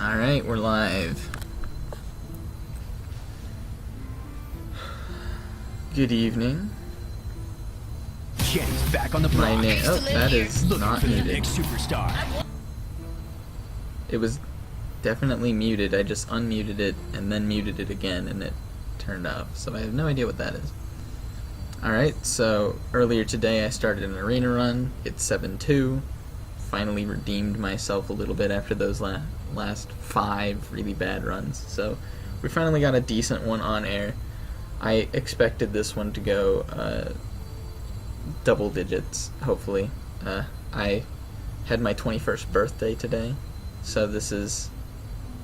Alright, we're live. Good evening. Jenny's back on the block. My name. Oh, that is not muted. Next superstar. It was definitely muted. I just unmuted it and then muted it again, and it turned off. So I have no idea what that is. Alright, so earlier today I started an arena run. It's 7-2. Finally redeemed myself a little bit after those last 5 really bad runs. So we finally got a decent one on air. I expected this one to go double digits, hopefully. I had my 21st birthday today, so this is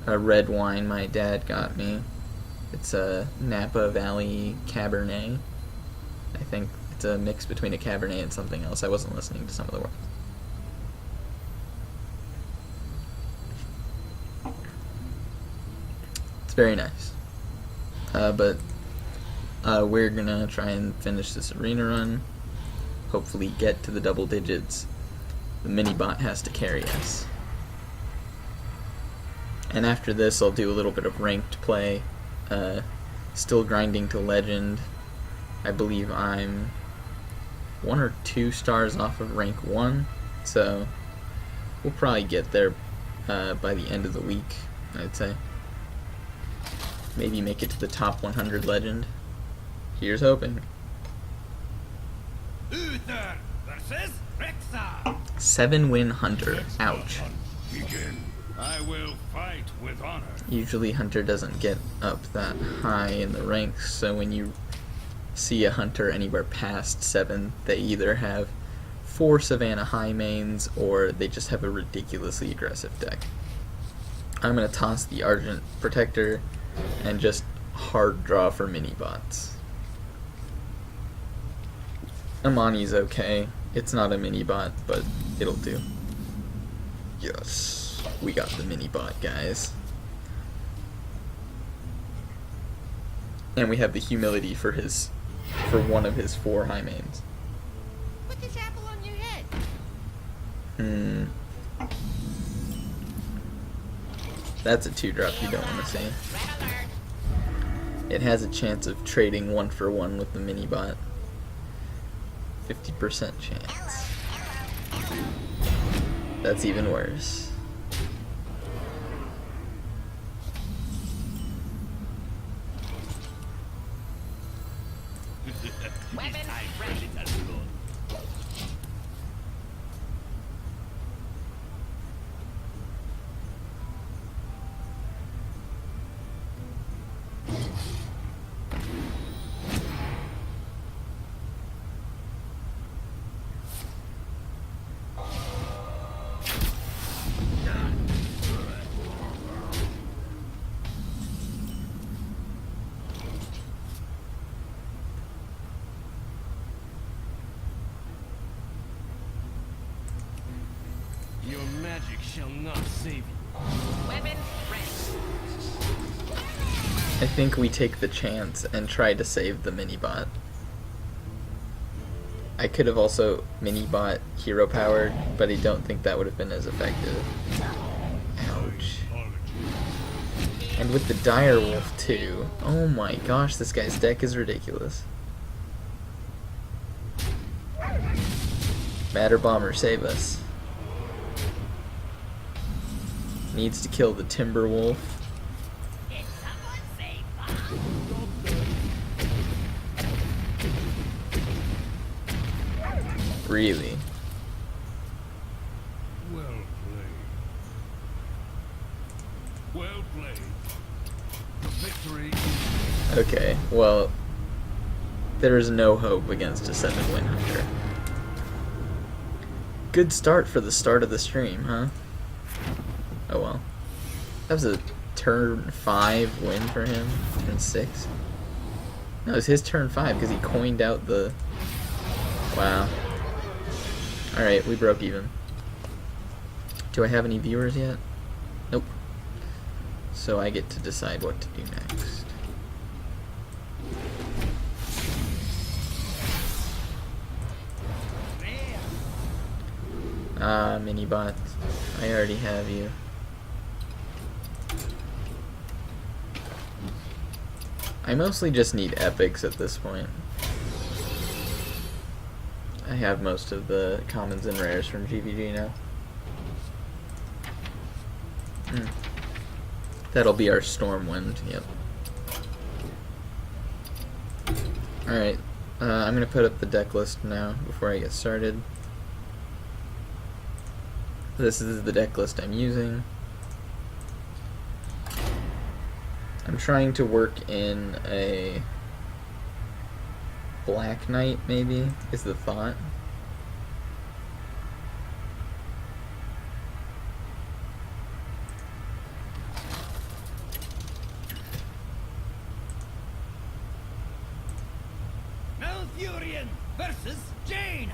a red wine my dad got me. It's a Napa Valley Cabernet. I think it's a mix between a Cabernet and something else. I wasn't listening to some of the words. It's very nice. But we're gonna try and finish this arena run. Hopefully get to the double digits. The mini bot has to carry us. And after this I'll do a little bit of ranked play. Still grinding to legend. I believe I'm 1 or 2 stars off of rank 1, so we'll probably get there by the end of the week, I'd say. Maybe make it to the top 100 legend. Here's hoping. 7-win Hunter. Ouch. I will fight with honor. Usually Hunter doesn't get up that high in the ranks, so when you see a Hunter anywhere past 7, they either have 4 Savannah high mains or they just have a ridiculously aggressive deck. I'm going to toss the Argent Protector and just hard draw for mini bots. Amani's okay. It's not a mini bot, but it'll do. Yes, we got the mini bot, guys. And we have the humility for one of his 4 high mains. Put this apple on your head. That's a 2-drop you don't want to see. It has a chance of trading 1-for-1 with the mini bot. 50% chance. That's even worse. Weapon ready. Your magic shall not save you. Weapon ready. I think we take the chance and try to save the mini bot. I could have also mini bot hero powered, but I don't think that would have been as effective. Ouch. And with the dire wolf too. Oh my gosh, this guy's deck is ridiculous. Matter Bomber, save us. Needs to kill the Timber Wolf. Did someone say Really? Well played. Well played. The victory is Okay, well, there is no hope against a 7-win Hunter. Good start for the start of the stream, huh? Oh well. That was a turn 5 win for him. Turn 6. No, it was his turn 5 because he coined out the... Wow. Alright, we broke even. Do I have any viewers yet? Nope. So I get to decide what to do next. Mini bot. I already have you. I mostly just need epics at this point. I have most of the commons and rares from GVG now. That'll be our Stormwind, yep. Alright, I'm gonna put up the deck list now before I get started. This is the deck list I'm using. I'm trying to work in a Black Knight, maybe, is the thought. Malfurion versus Jaina.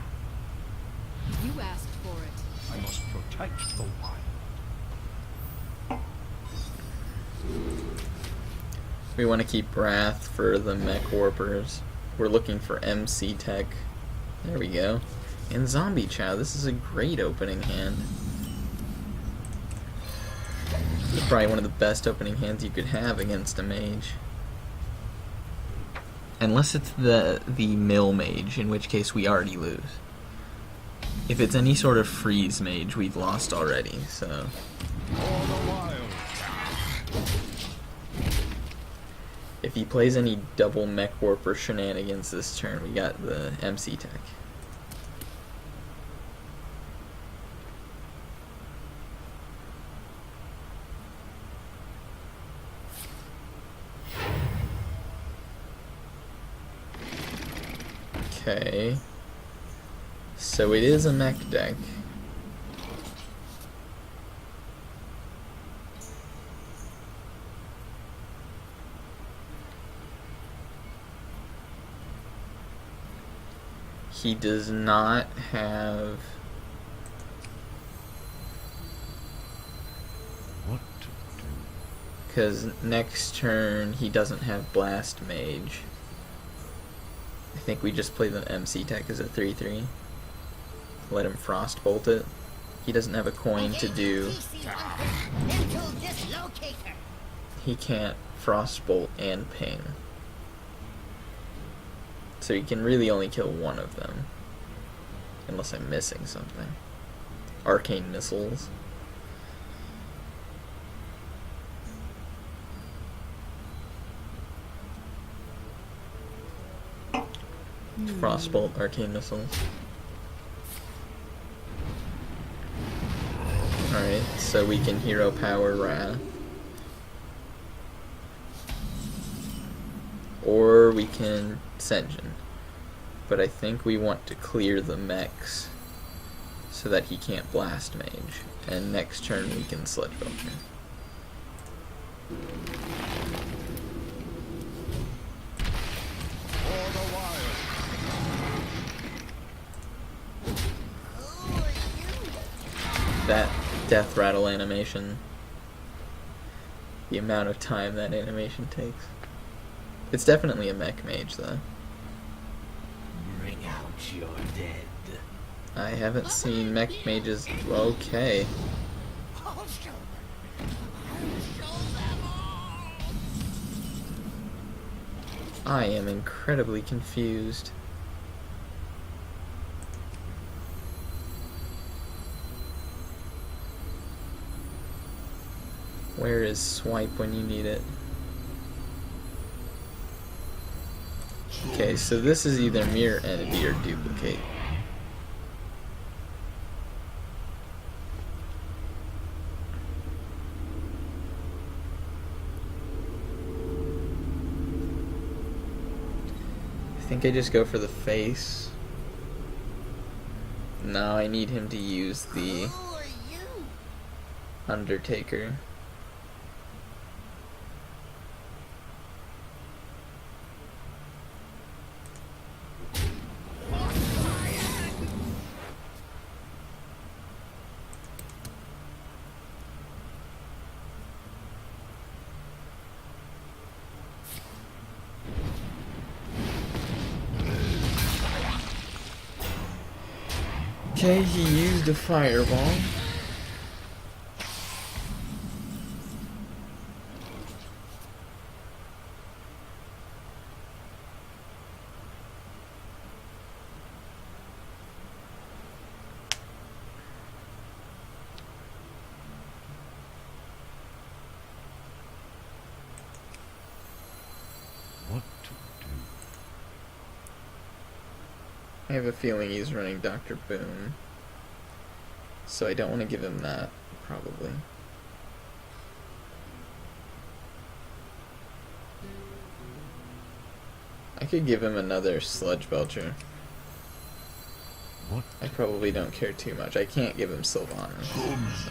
You asked for it. I must protect the wild. We want to keep Wrath for the Mech Warpers. We're looking for MC Tech. There we go. And Zombie Chow. This is a great opening hand. This is probably one of the best opening hands you could have against a mage. Unless it's the Mill Mage, in which case we already lose. If it's any sort of freeze mage, we've lost already, so... For the wild. If he plays any double Mech Warper shenanigans this turn, we got the MC Tech. Okay. So it is a mech deck. He does not have... What to do? Because next turn he doesn't have Blast Mage. I think we just play the MC Tech as a 3/3. Let him Frostbolt it. He doesn't have a coin to do... He can't Frostbolt and Ping. So you can really only kill one of them. Unless I'm missing something. Arcane Missiles. Frostbolt, Arcane Missiles. Alright, so we can Hero Power Wrath. Or we can Sen'jin. But I think we want to clear the mechs so that he can't Blast Mage. And next turn we can Sludge Vulture. For the wild. That Death Rattle animation. The amount of time that animation takes. It's definitely a mech mage though. Bring out your dead. I haven't seen mech mages. Okay. I'll show them. I'll show them all. I am incredibly confused. Where is swipe when you need it? Okay, so this is either mirror entity or duplicate. I think I just go for the face. No, I need him to use the Who are you? Undertaker. Okay, he used a fireball. I have a feeling he's running Dr. Boom. So I don't want to give him that, probably. I could give him another Sludge Belcher. What? I probably don't care too much. I can't give him Sylvanas. So.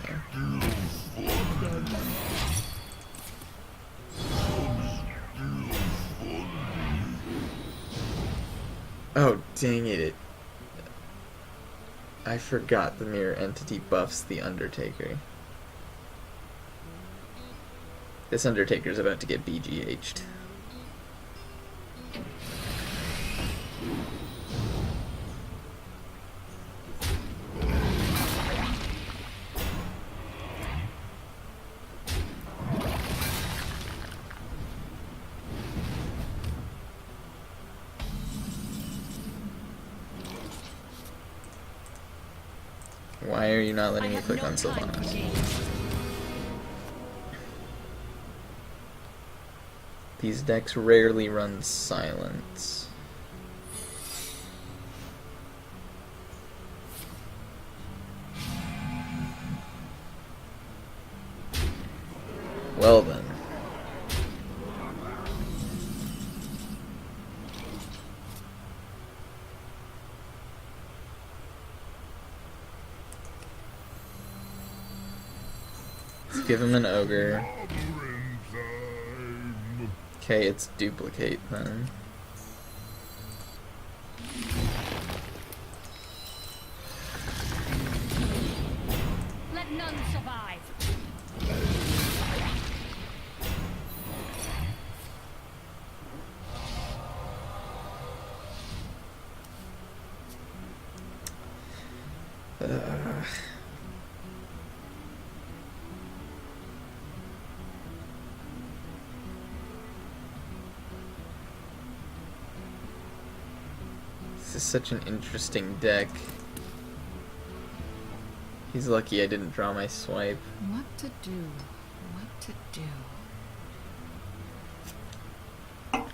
Oh, dang it. I forgot the mirror entity buffs the Undertaker. This Undertaker's about to get BGH'd. Why are you not letting me click on Sylvanas? These decks rarely run silence. Well then. Let's give him an ogre. Okay, it's duplicate then. Let none survive. This is such an interesting deck. He's lucky I didn't draw my swipe. What to do? What to do?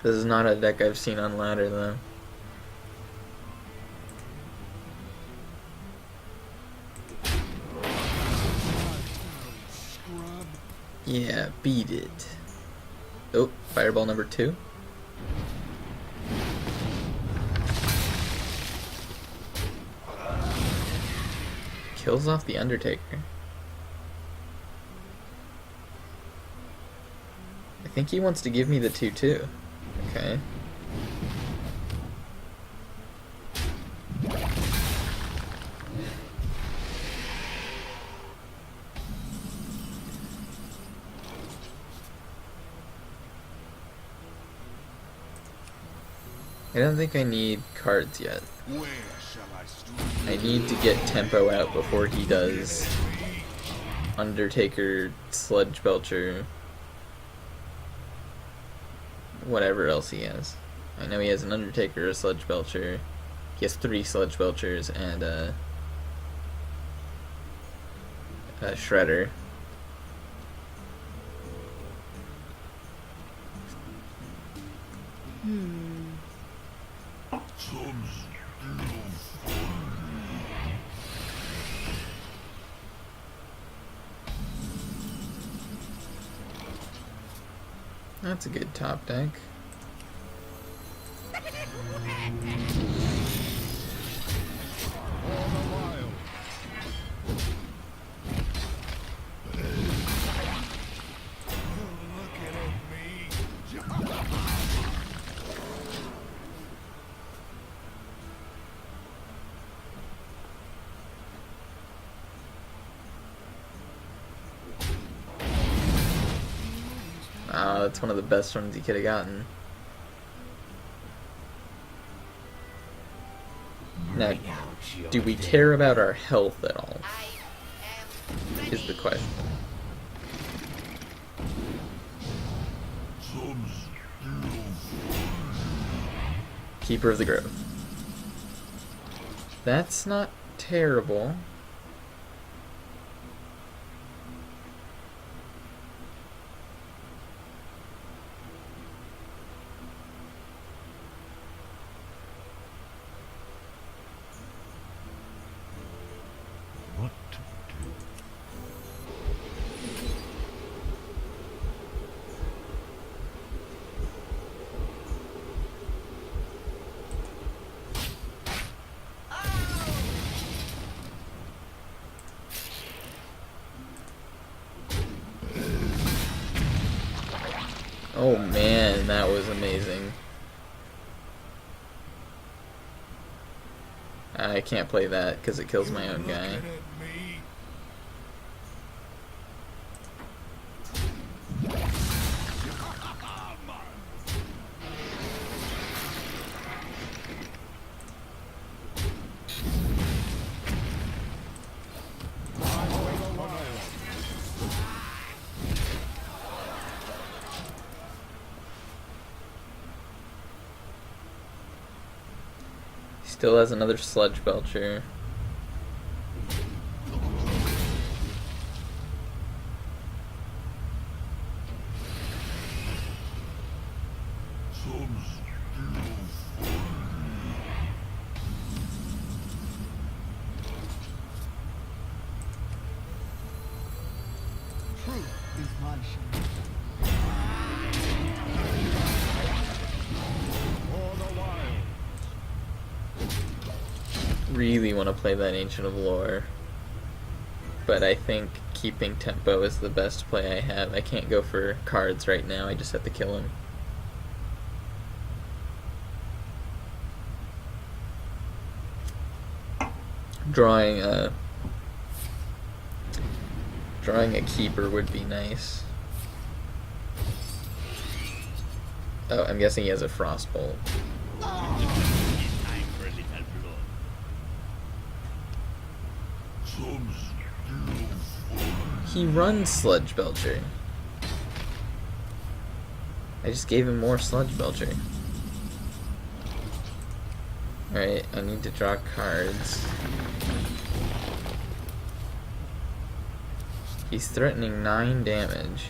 This is not a deck I've seen on ladder though. Yeah, beat it. Oh, fireball number 2. Kills off the Undertaker. I think he wants to give me the 2/2. Okay. I don't think I need cards yet. Where shall I strike? I need to get tempo out before he does Undertaker, Sludge Belcher, whatever else he has. I know he has an Undertaker, a Sludge Belcher. He has 3 Sludge Belchers and a Shredder. That's a good top deck. Wow, that's one of the best ones he could have gotten. Now, do we care about our health at all? Is the question. Keeper of the Grove. That's not terrible. Oh man, that was amazing. I can't play that because it kills my own guy. Looking at me? Still has another sludge belcher. Truth is my shield. For the wild. Really want to play that Ancient of Lore, but I think keeping tempo is the best play I have. I can't go for cards right now, I just have to kill him. Drawing a keeper would be nice. Oh, I'm guessing he has a Frostbolt. He runs Sludge Belcher. I just gave him more Sludge Belcher. Alright, I need to draw cards. He's threatening 9 damage.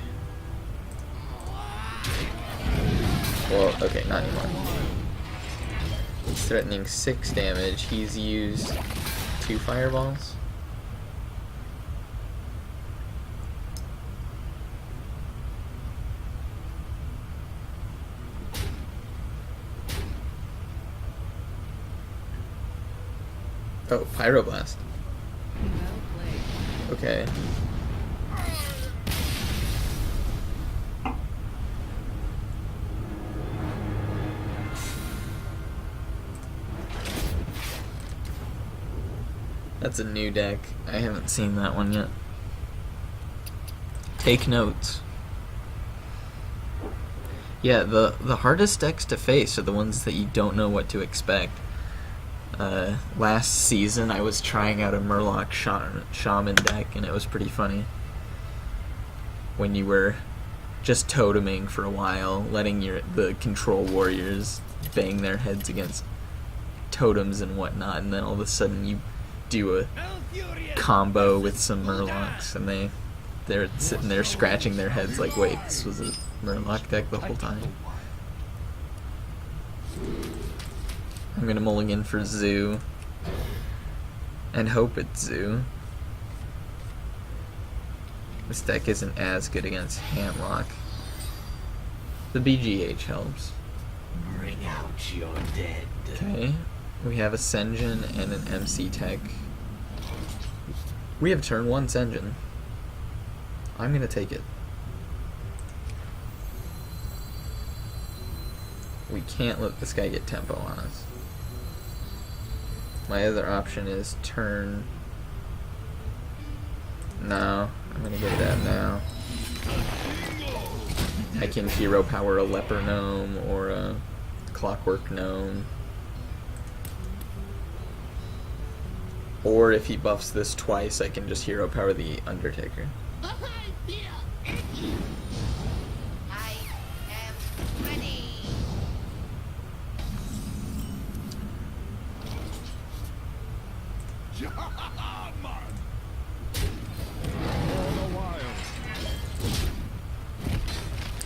Well, okay, not anymore. He's threatening 6 damage. He's used 2 fireballs. Oh, Pyroblast. Okay. That's a new deck. I haven't seen that one yet. Take notes. Yeah, the hardest decks to face are the ones that you don't know what to expect. Last season I was trying out a Murloc Shaman deck, and it was pretty funny. When you were just toteming for a while, letting the control warriors bang their heads against totems and whatnot, and then all of a sudden you do a combo with some Murlocs, and they're sitting there scratching their heads like, wait, this was a Murloc deck the whole time. I'm gonna mulligan for Zoo and hope it's Zoo. This deck isn't as good against Handlock. The BGH helps. Bring out your dead. Okay, we have a Senjin and an MC Tech. We have turn 1 Senjin. I'm gonna take it. We can't let this guy get tempo on us. My other option is turn... No, I'm gonna get that now. I can hero power a Leper Gnome or a Clockwork Gnome. Or if he buffs this twice, I can just hero power the Undertaker. I feel itchy. I am ready.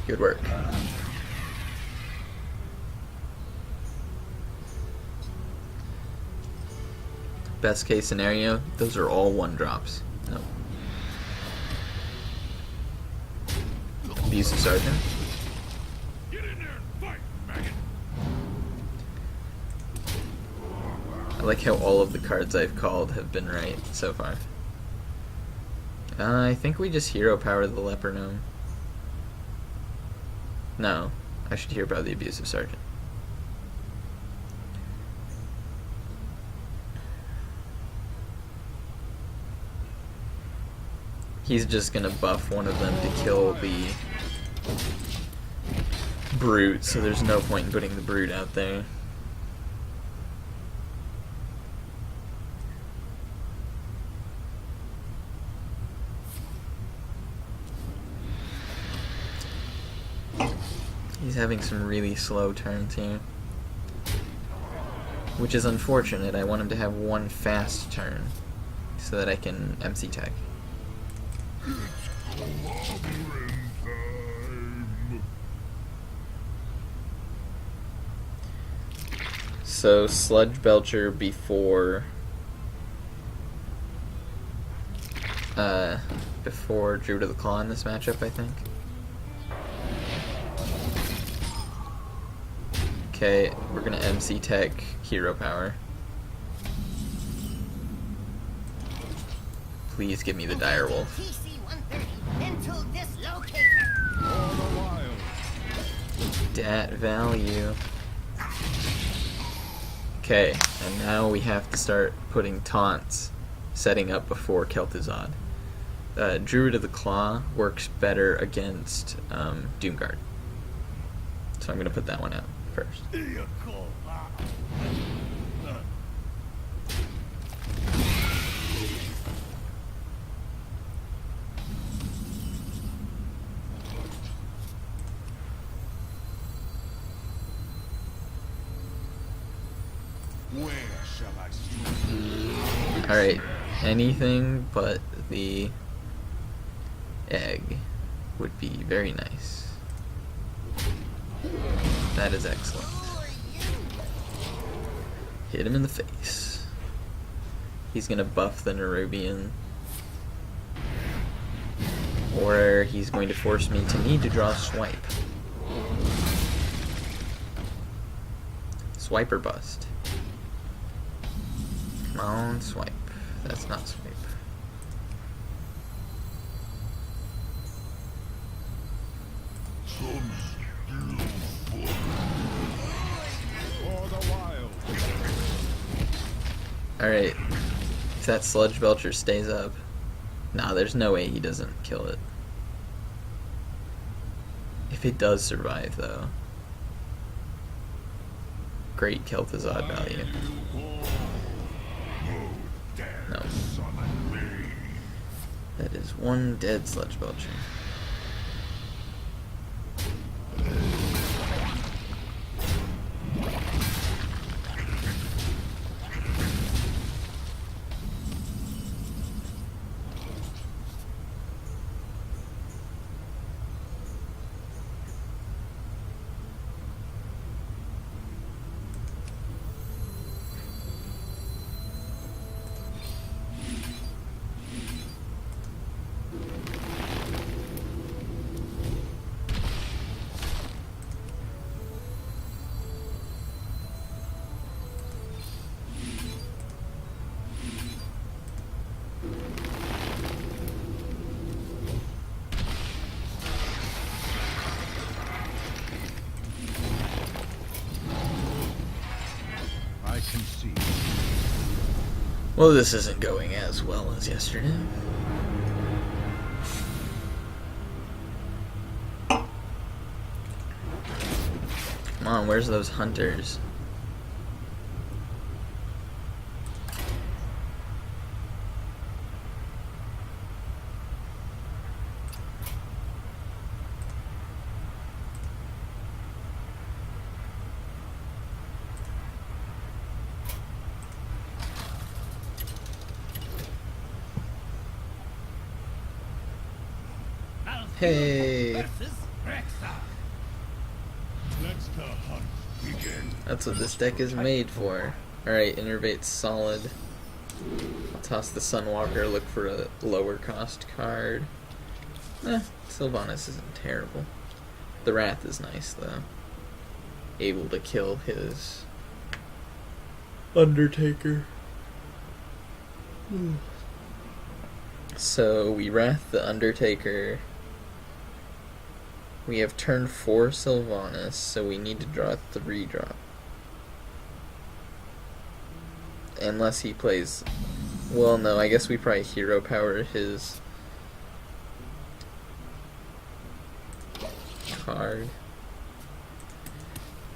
Good work. Best case scenario, those are all 1-drops. No. Abusive Sergeant. Get in there and fight, maggot. I like how all of the cards I've called have been right so far. I think we just hero power the Leper Gnome. No, I should hear about the abusive sergeant. He's just gonna buff one of them to kill the brute, so there's no point in putting the brute out there. He's having some really slow turns here, which is unfortunate. I want him to have one fast turn so that I can MC tech. So Sludge Belcher before Druid of the Claw in this matchup, I think. Okay, we're gonna MC tech hero power. Please give me the direwolf. Dat value. Okay, and now we have to start putting taunts setting up before Kel'Thuzad. Druid of the Claw works better against Doomguard. So I'm going to put that one out first. Where shall I strike? Alright, anything but the egg would be very nice. That is excellent. Hit him in the face. He's gonna buff the Nerubian. Or he's going to force me to need to draw a swipe. Swipe or bust. Come on, swipe. That's not swipe. Alright. If that Sludge Belcher stays up. Nah, there's no way he doesn't kill it. If it does survive, though. Great Kel'Thuzad value. No. That is one dead Sludge Belcher. Well, this isn't going as well as yesterday. Come on, where's those hunters? Hey, that's what this deck is made for. Alright, Innervate's solid. I'll toss the Sunwalker, look for a lower cost card. Sylvanas isn't terrible. The Wrath is nice, though. Able to kill his Undertaker. So we Wrath the Undertaker. We have turn 4 Sylvanas, so we need to draw a 3-drop. Unless he plays... Well, no, I guess we probably hero power his card.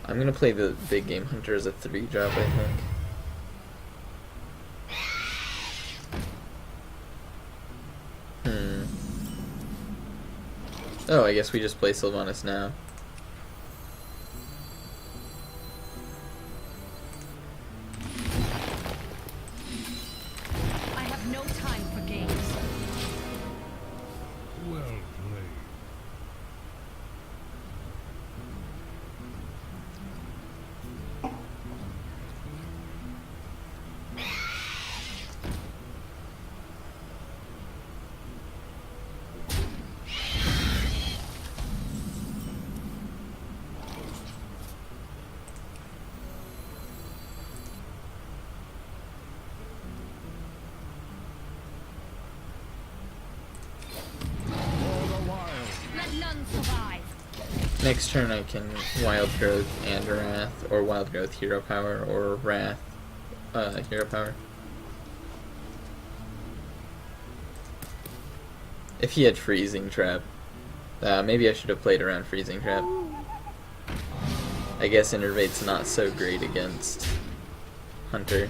I'm gonna play the Big Game Hunter as a 3-drop, I think. Oh, I guess we just play Sylvanas now. I have no time for games. Well played. Let none survive. Next turn I can Wild Growth and Wrath, or Wild Growth Hero Power, or Wrath Hero Power. If he had Freezing Trap, maybe I should have played around Freezing Trap. I guess Innervate's not so great against Hunter.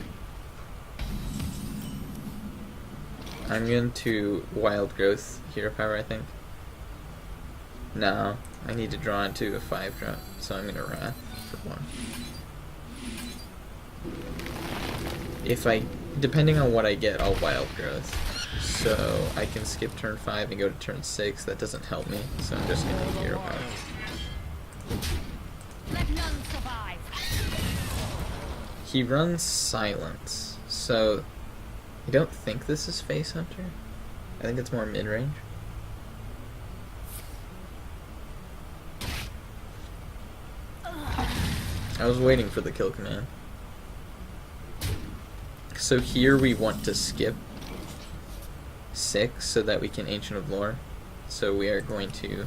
I'm going to Wild Growth Hero Power, I think. No, I need to draw into a 5-drop, so I'm going to Wrath for 1. If I, depending on what I get, I'll Wild Growth. So I can skip turn 5 and go to turn 6. That doesn't help me, so I'm just going to Hero Power. Let none survive. He runs Silence, so I don't think this is Face Hunter. I think it's more mid-range. I was waiting for the kill command. So here we want to skip 6 so that we can Ancient of Lore. So we are going to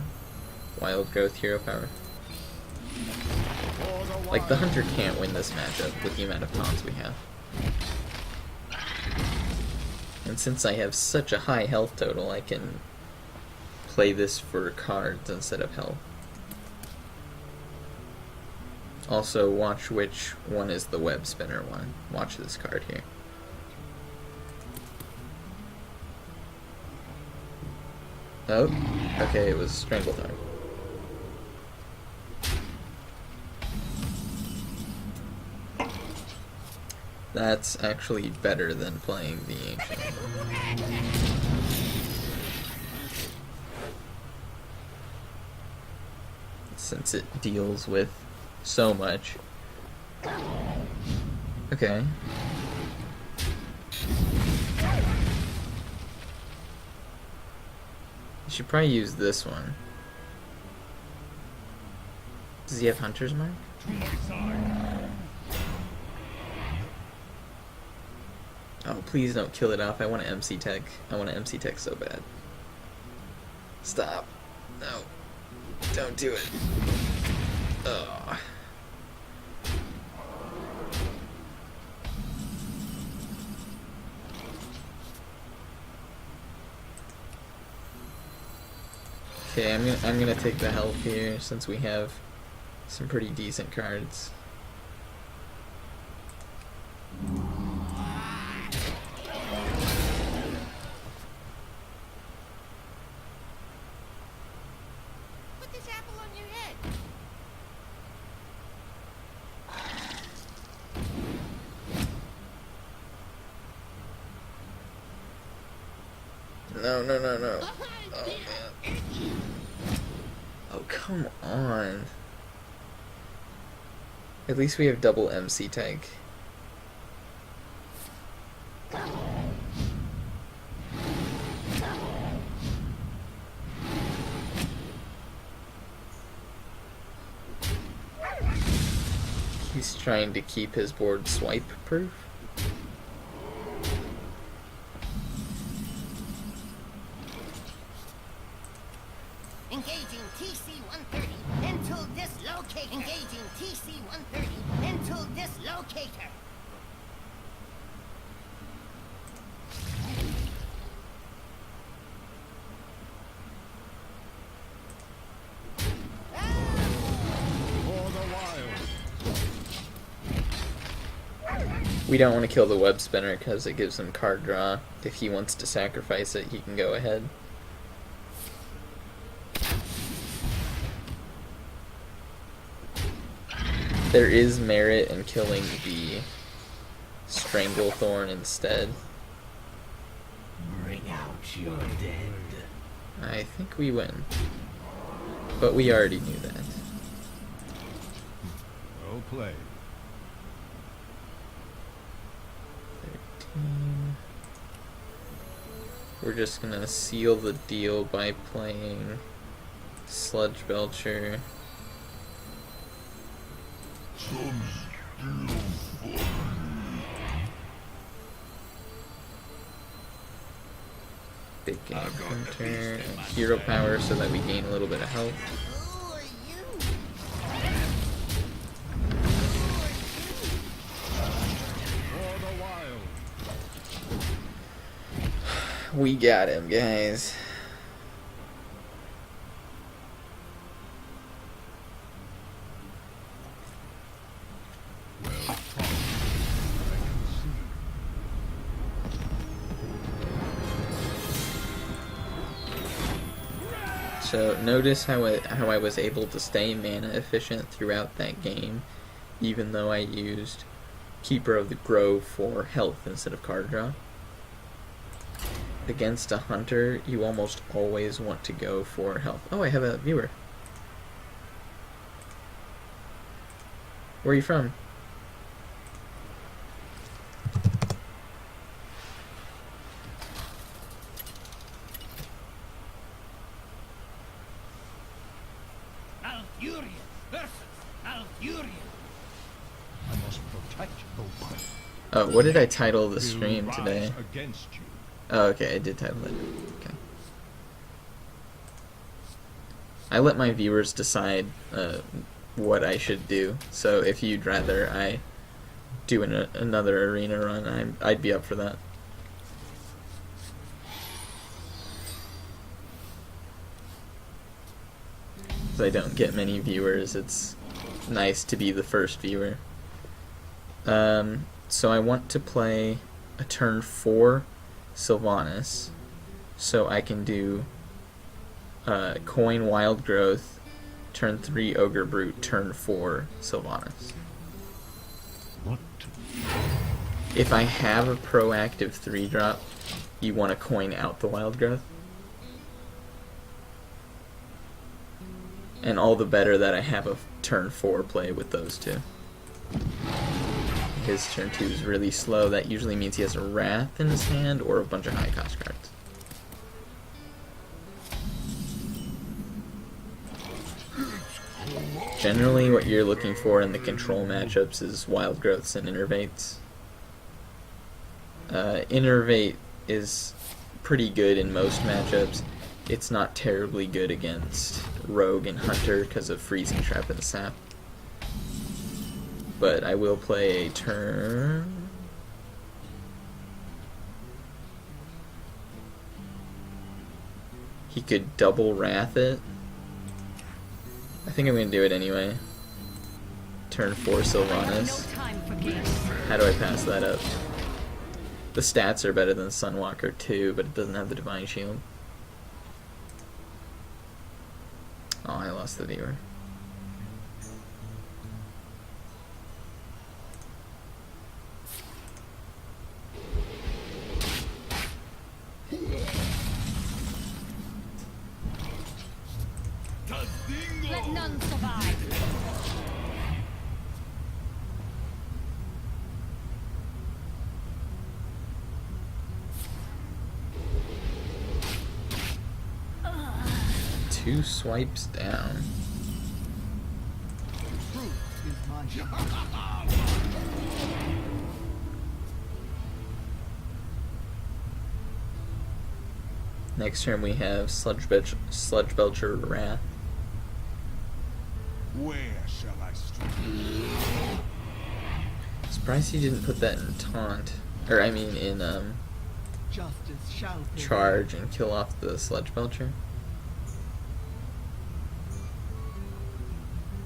Wild Growth Hero Power. Like, the Hunter can't win this matchup with the amount of taunts we have. And since I have such a high health total, I can play this for cards instead of health. Also, watch which one is the web spinner one. Watch this card here. Oh, okay, it was Strangleheart. That's actually better than playing the Ancient. Since it deals with so much. Okay. You should probably use this one. Does he have Hunter's Mark? Oh, please don't kill it off. I want to MC Tech. I want to MC Tech so bad. Stop. No. Don't do it. Ugh. Okay, I'm gonna take the help here since we have some pretty decent cards. Put this apple on your head. No, no, no, no. Oh, man. Oh, come on. At least we have double MC Tank. He's trying to keep his board swipe proof. Engaging TC-130 into dislocator. Engaging TC-130 into dislocator. For the wild. We don't want to kill the web spinner because it gives him card draw. If he wants to sacrifice it, he can go ahead. There is merit in killing the Stranglethorn instead. Bring out your dead. I think we win. But we already knew that. Well played. 13. We're just gonna seal the deal by playing Sludge Belcher. Big Game Hunter and Hero Power so that we gain a little bit of health. Who are you? For the wild. We got him, guys. Well fought. I can see. So notice how I was able to stay mana efficient throughout that game, even though I used Keeper of the Grove for health instead of card draw. Against a hunter, you almost always want to go for health. Oh, I have a viewer. Where are you from? Malfurion versus Malfurion. I must protect the wild. Oh, what did I title the Will stream rise today? Against you. Oh, okay, I did title it. Okay. I let my viewers decide what I should do. So if you'd rather I do another arena run, I'd be up for that. So I don't get many viewers. It's nice to be the first viewer. So I want to play a turn 4 Sylvanas, so I can do Coin Wild Growth, turn 3 Ogre Brute, turn 4 Sylvanas. What? If I have a proactive 3-drop, you want to coin out the Wild Growth. And all the better that I have a turn 4 play with those two. His turn 2 is really slow. That usually means he has a Wrath in his hand or a bunch of high cost cards. Generally, what you're looking for in the control matchups is Wild Growths and Innervates. Innervate is pretty good in most matchups. It's not terribly good against Rogue and Hunter because of Freezing Trap and Sap. But I will play a turn. He could double Wrath it. I think I'm going to do it anyway. Turn 4 Sylvanas. How do I pass that up? The stats are better than Sunwalker 2, but it doesn't have the Divine Shield. Oh, I lost the viewer. Let none survive. Two swipes down. Next turn we have Sludge Belcher Wrath. Where shall I strike? Surprised he didn't put that in taunt, or I mean in Justice shall prevail. charge and kill off the Sludge Belcher.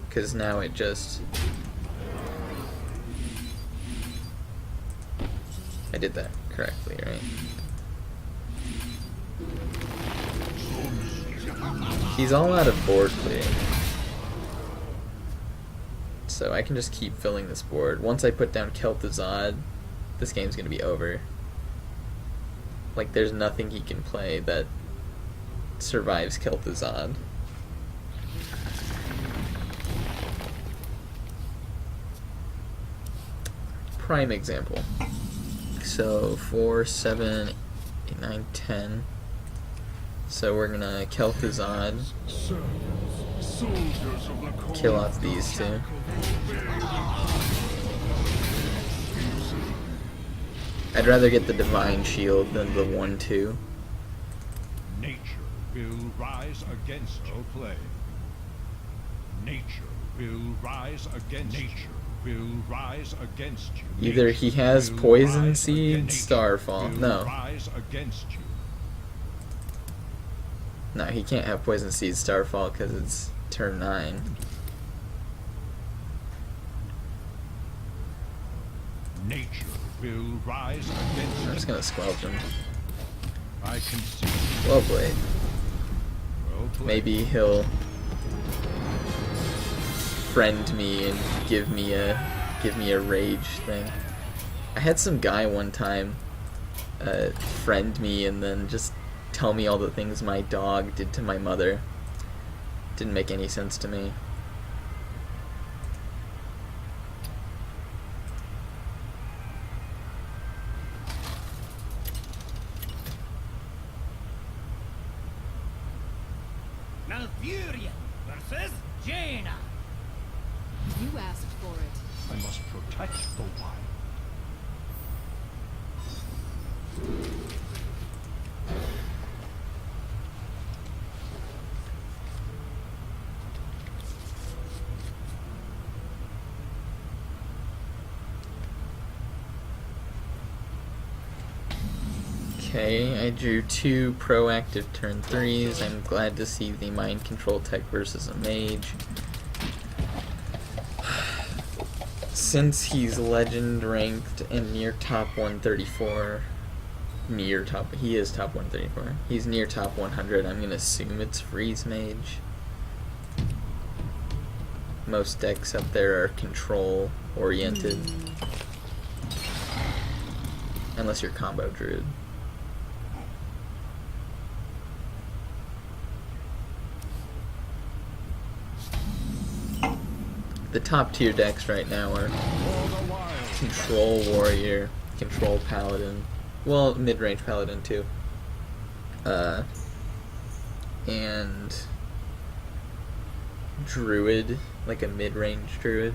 Because now it just... I did that correctly, right? He's all out of board clearing. So I can just keep filling this board. Once I put down Kel'Thuzad, this game's gonna be over. Like, there's nothing he can play that survives Kel'Thuzad. Prime example. So 4, 7, 8, 9, 10. So we're gonna Kel'Thuzad, kill off these two. I'd rather get the Divine Shield than the 1-2. Nature will rise against your play. Nature will rise against nature. Will rise against you. Either he has Will Poison rise Seed, against you. Starfall. Will No. rise against you. No, he can't have Poison Seed, Starfall because it's turn 9. Nature will rise against I'm you. just gonna squelch him. I can see. Well played. Well played. Maybe he'll friend me and give me a rage thing. I had some guy one time friend me and then just tell me all the things my dog did to my mother. Didn't make any sense to me. Malfurion versus Jaina. You asked for it. I must protect the wild. Okay, I drew 2 proactive turn 3s. I'm glad to see the mind control tech versus a mage. Since he's legend ranked and near top 134, he is top 134. He's near top 100. I'm gonna assume it's freeze mage. Most decks up there are control oriented, unless you're combo druid. The top tier decks right now are Control Warrior, Control Paladin, well, mid-range Paladin too, and Druid, like a mid-range Druid.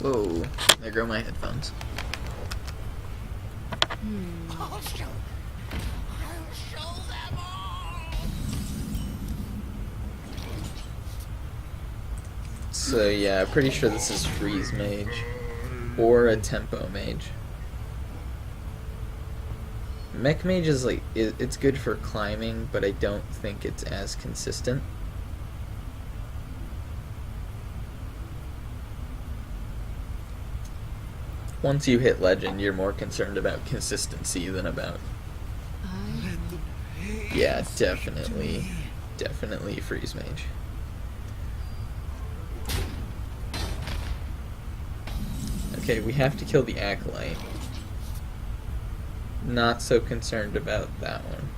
Whoa, there go my headphones. I'll show them all. So yeah, pretty sure this is freeze mage or a tempo mage. Mech mage is like it's good for climbing, but I don't think it's as consistent. Once you hit legend, you're more concerned about consistency than about... Yeah, definitely freeze mage. Okay, we have to kill the Acolyte. Not so concerned about that one.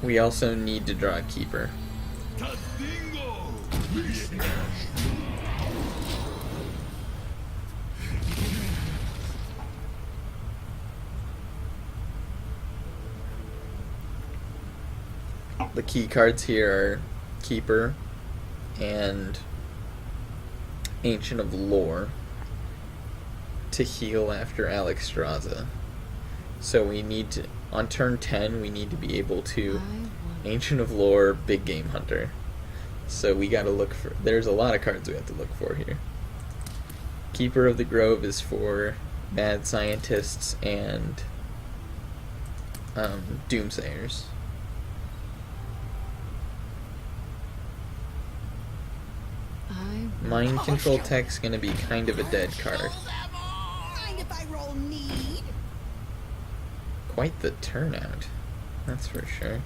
We also need to draw a keeper. The key cards here are Keeper and Ancient of Lore to heal after Alexstrasza. So we need to, on turn 10, we need to be able to Ancient of Lore, Big Game Hunter. So we gotta look for, there's a lot of cards we have to look for here. Keeper of the Grove is for Mad Scientists and Doomsayers. Mind Control Tech's gonna be kind of a dead card. Mind if I roll need? Quite the turnout, that's for sure.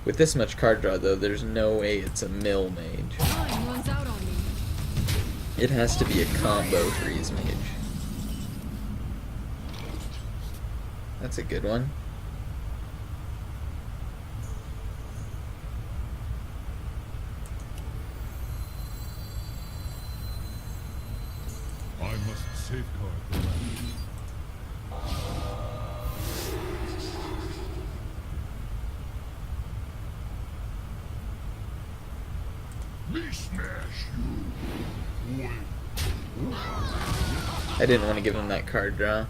With this much card draw, though, there's no way it's a mill mage. Time runs out on me. It has to be a combo freeze mage. That's a good one. I must safeguard the land. Me smash you. Wait. I didn't want to give him that card draw.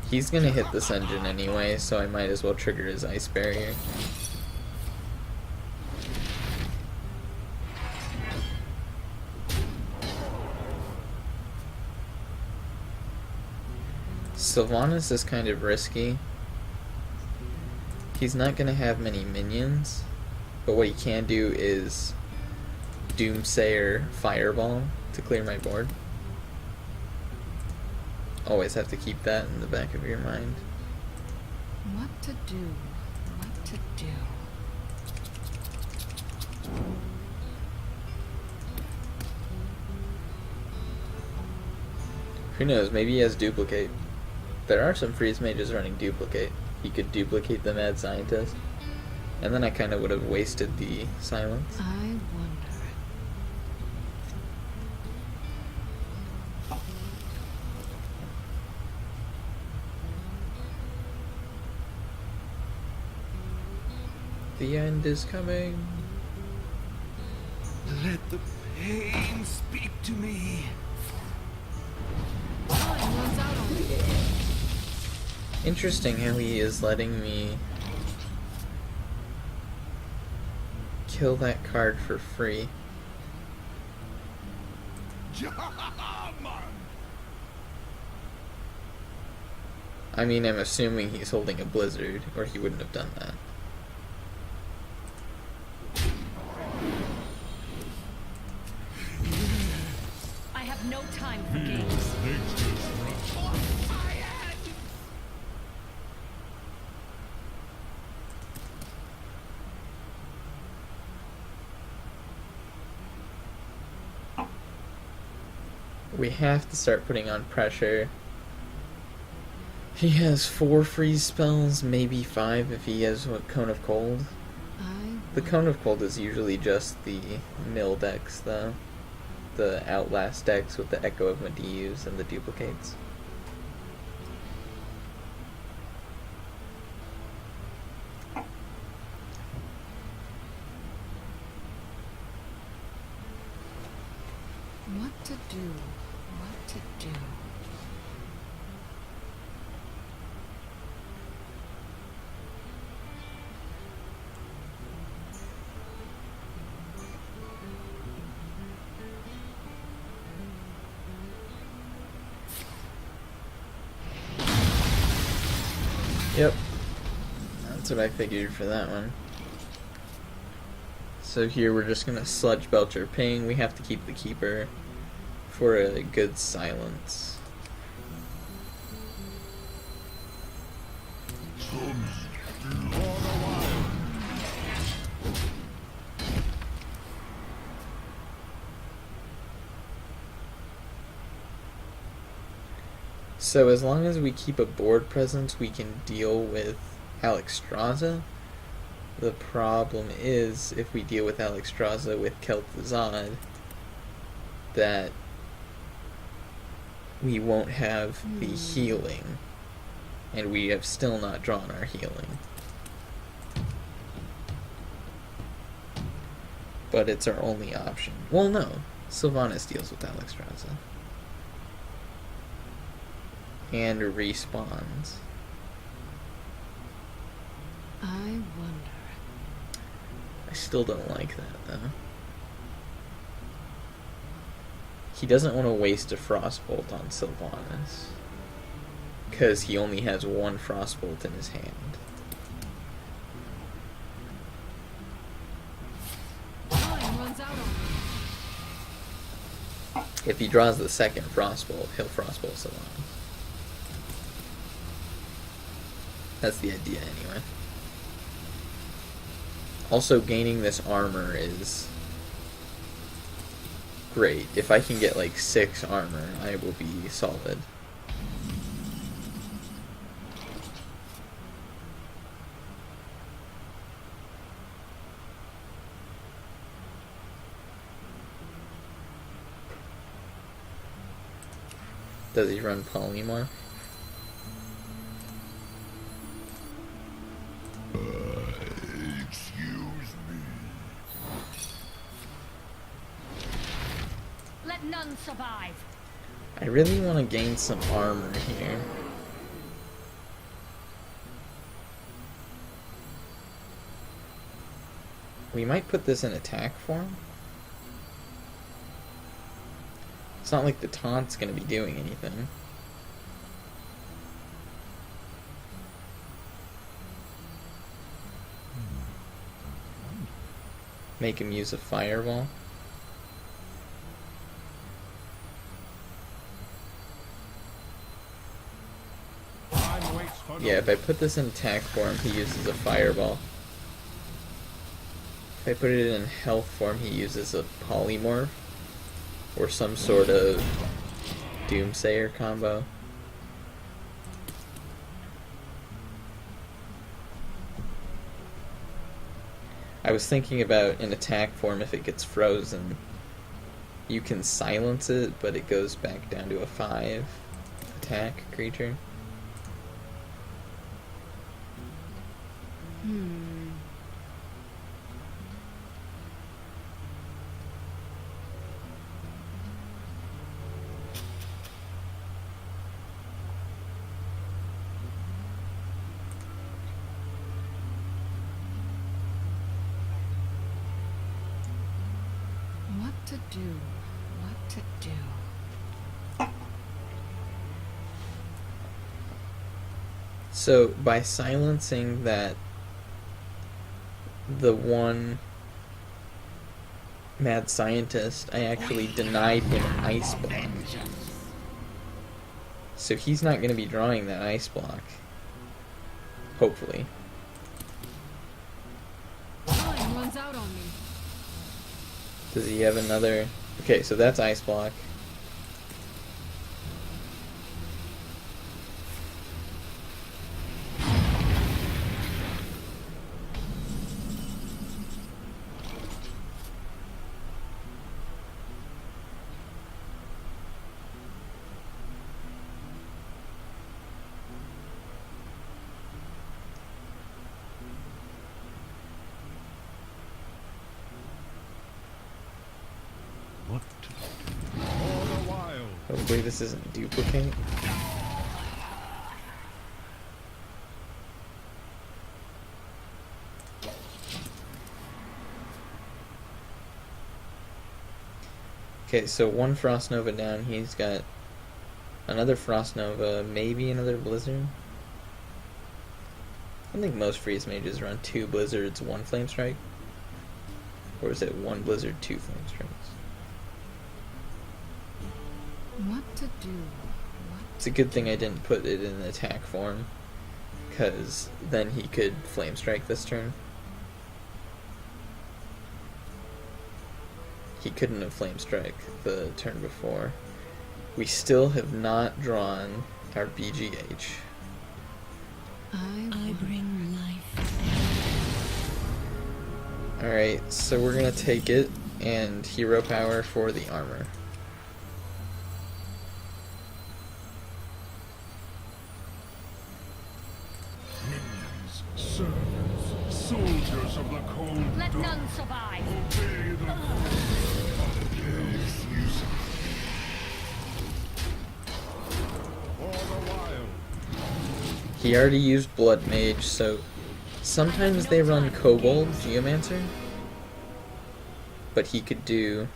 He's gonna hit this engine anyway, so I might as well trigger his ice barrier. Sylvanas is kind of risky. He's not gonna have many minions, but what he can do is Doomsayer Fireball to clear my board. Always have to keep that in the back of your mind. What to do? What to do? Who knows, maybe he has Duplicate. There are some freeze mages running Duplicate. He could duplicate the Mad Scientist. And then I kind of would have wasted the silence. I wonder. The end is coming. Let the pain speak to me. Time runs out on me. Interesting how he is letting me kill that card for free. I mean, I'm assuming he's holding a Blizzard, or he wouldn't have done that. I have no time for games. We have to start putting on pressure. He has 4 freeze spells, maybe 5 if he has what, Cone of Cold. The Cone of Cold is usually just the mill decks, though. The Outlast decks with the Echo of Medivh and the duplicates. What to do? What to do? Yep. That's what I figured for that one. So here we're just gonna Sludge Belcher Ping. We have to keep the Keeper for a good silence. So as long as we keep a board presence, we can deal with Alexstrasza. The problem is, if we deal with Alexstrasza with Kel'Thuzad, that we won't have the healing, and we have still not drawn our healing. But it's our only option. Well, no. Sylvanas deals with Alexstrasza. And respawns. I wonder. I still don't like that, though. He doesn't want to waste a Frostbolt on Sylvanas, because he only has one Frostbolt in his hand. Time runs out on me. If he draws the second Frostbolt, he'll Frostbolt Sylvanas. That's the idea, anyway. Also, gaining this armor is great. If I can get like 6 armor, I will be solid. Does he run polymorph? Excuse me. Let none survive. I really want to gain some armor here. We might put this in attack form. It's not like the taunt's going to be doing anything. Make him use a fireball. Time waits for Yeah, if I put this in attack form, he uses a fireball. If I put it in health form, he uses a polymorph. Or some sort of Doomsayer combo. I was thinking about in attack form, if it gets frozen, you can silence it, but it goes back down to a 5 attack creature. What to do? What to do? So by silencing that, the one mad scientist, I actually denied him an ice block. So he's not going to be drawing that ice block. Hopefully. Time runs out on me. Does he have another? Okay, so that's ice block. what to do. All the while. Hopefully this isn't duplicate. Okay, so one Frost Nova down. He's got another Frost Nova, maybe another Blizzard. I think most Freeze Mages run 2 Blizzards, 1 Flame Strike. Or is it 1 Blizzard, 2 Flame Strikes? What to do? What? It's a good thing I didn't put it in attack form, because then he could Flame Strike this turn. He couldn't have Flame Strike the turn before. We still have not drawn our BGH. I bring life. Alright, so we're gonna take it and hero power for the armor. Minions, servants, soldiers of the cold Let dawn, none survive. obey the all the while. He already used Blood Mage, so sometimes they run Kobold Geomancer, but he could do,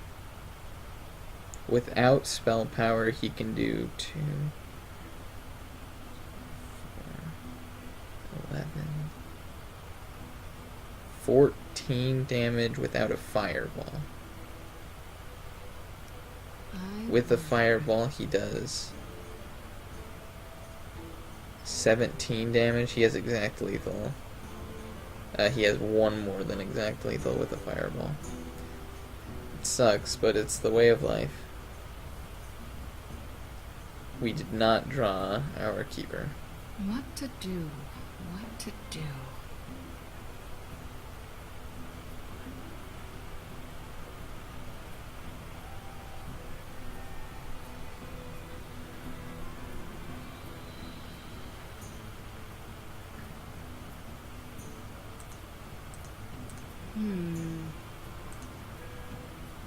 without spell power, he can do 2, 4, 11, 14 damage without a fireball. With a fireball, he does 17 damage. He has exact lethal. He has one more than exact lethal with a fireball. It sucks, but it's the way of life. We did not draw our keeper. What to do? What to do?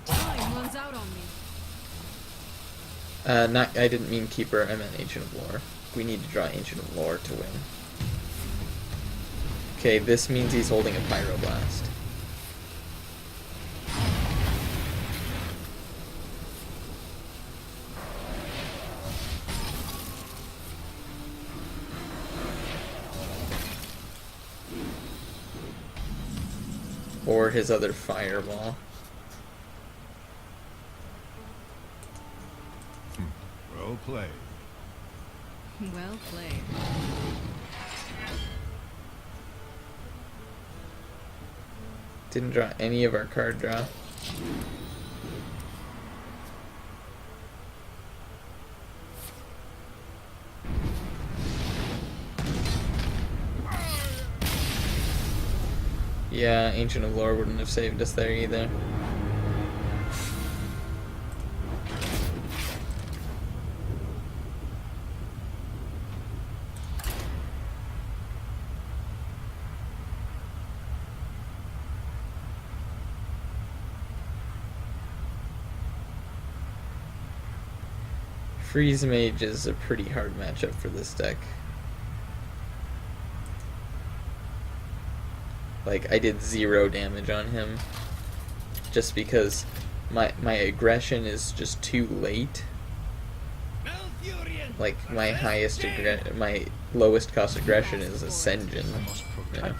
Time runs out on me. I didn't mean keeper, I meant Ancient of Lore. We need to draw Ancient of Lore to win. Okay, this means he's holding a Pyroblast. Or his other Fireball. Well played. Well played. Didn't draw any of our card draw. Yeah, Ancient of Lore wouldn't have saved us there either. Freeze Mage is a pretty hard matchup for this deck. Like, I did 0 damage on him just because my aggression is just too late. Like, my my lowest cost aggression is Ascension. Yeah.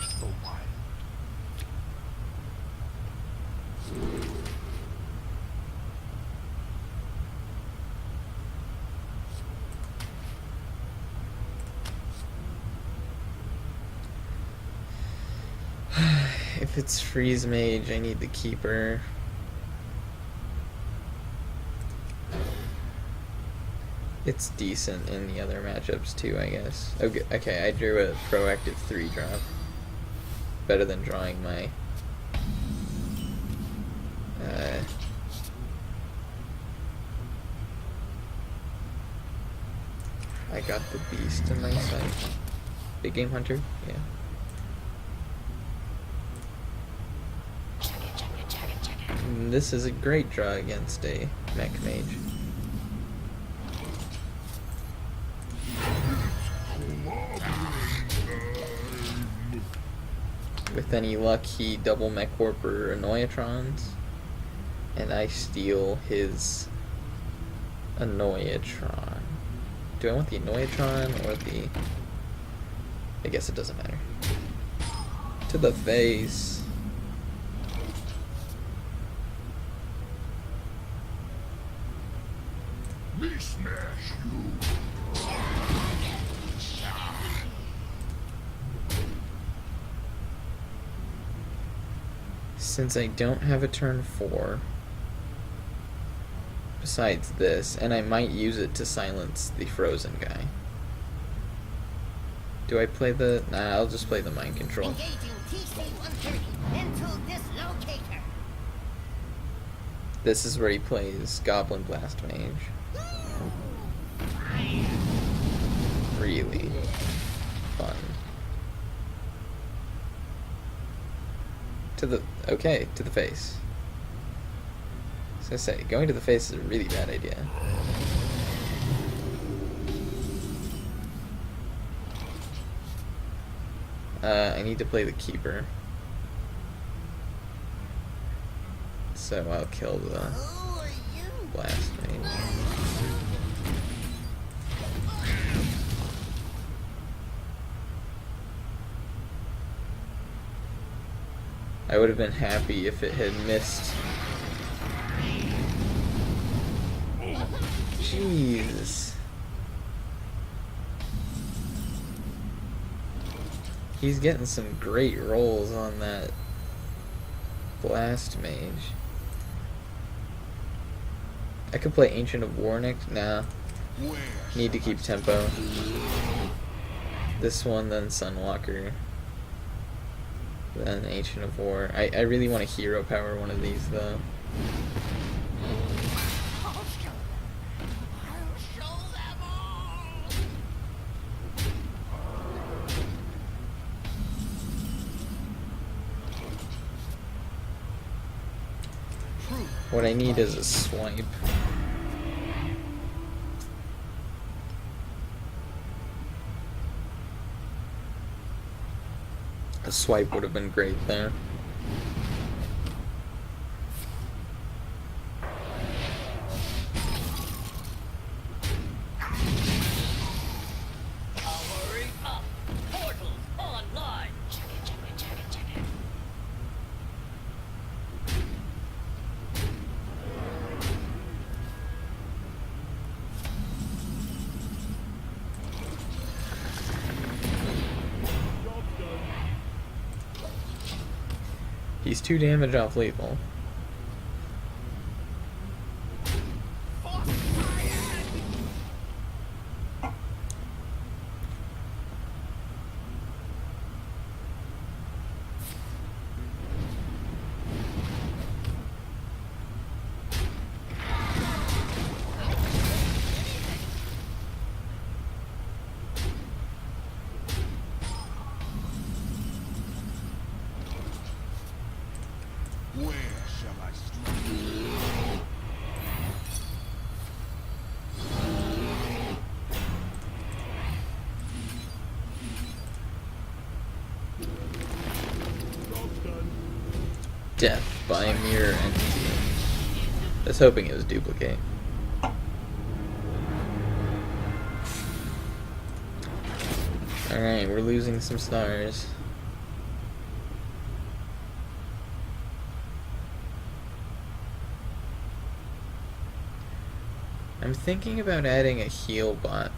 If it's Freeze Mage, I need the Keeper. It's decent in the other matchups too, I guess. Okay, I drew a proactive 3-drop. Better than drawing my... I got the Beast in my sight. Big Game Hunter? Yeah. And this is a great draw against a Mech Mage. With any luck, he double Mech Warper Annoyatrons, and I steal his Annoyatron. Do I want the Annoyatron or the... I guess it doesn't matter. To the face. Me smash you. Since I don't have a turn 4, besides this, and I might use it to silence the frozen guy. Do I play the... Nah, I'll just play the mind control. Engaging TC-130 into this locator. This is where he plays Goblin Blast Mage. Really fun. To the... Okay, to the face. As I say, going to the face is a really bad idea. I need to play the Keeper. So I'll kill the Who are you? Blast Mage. I would have been happy if it had missed. Jeez. He's getting some great rolls on that Blast Mage. I could play Ancient of War next. Nah. Need to keep tempo. This one, then Sunwalker. Then Ancient of War. I really want to hero power one of these though. I'll show them. I'll show them all. What I need is a swipe. A swipe would have been great there. Powering up. Portals online. Check it, check it, check it, check it. He's 2 damage off lethal. Where shall I strike? Death by a mirror entity. I was hoping it was duplicate. Alright, we're losing some stars. I'm thinking about adding a heal bot.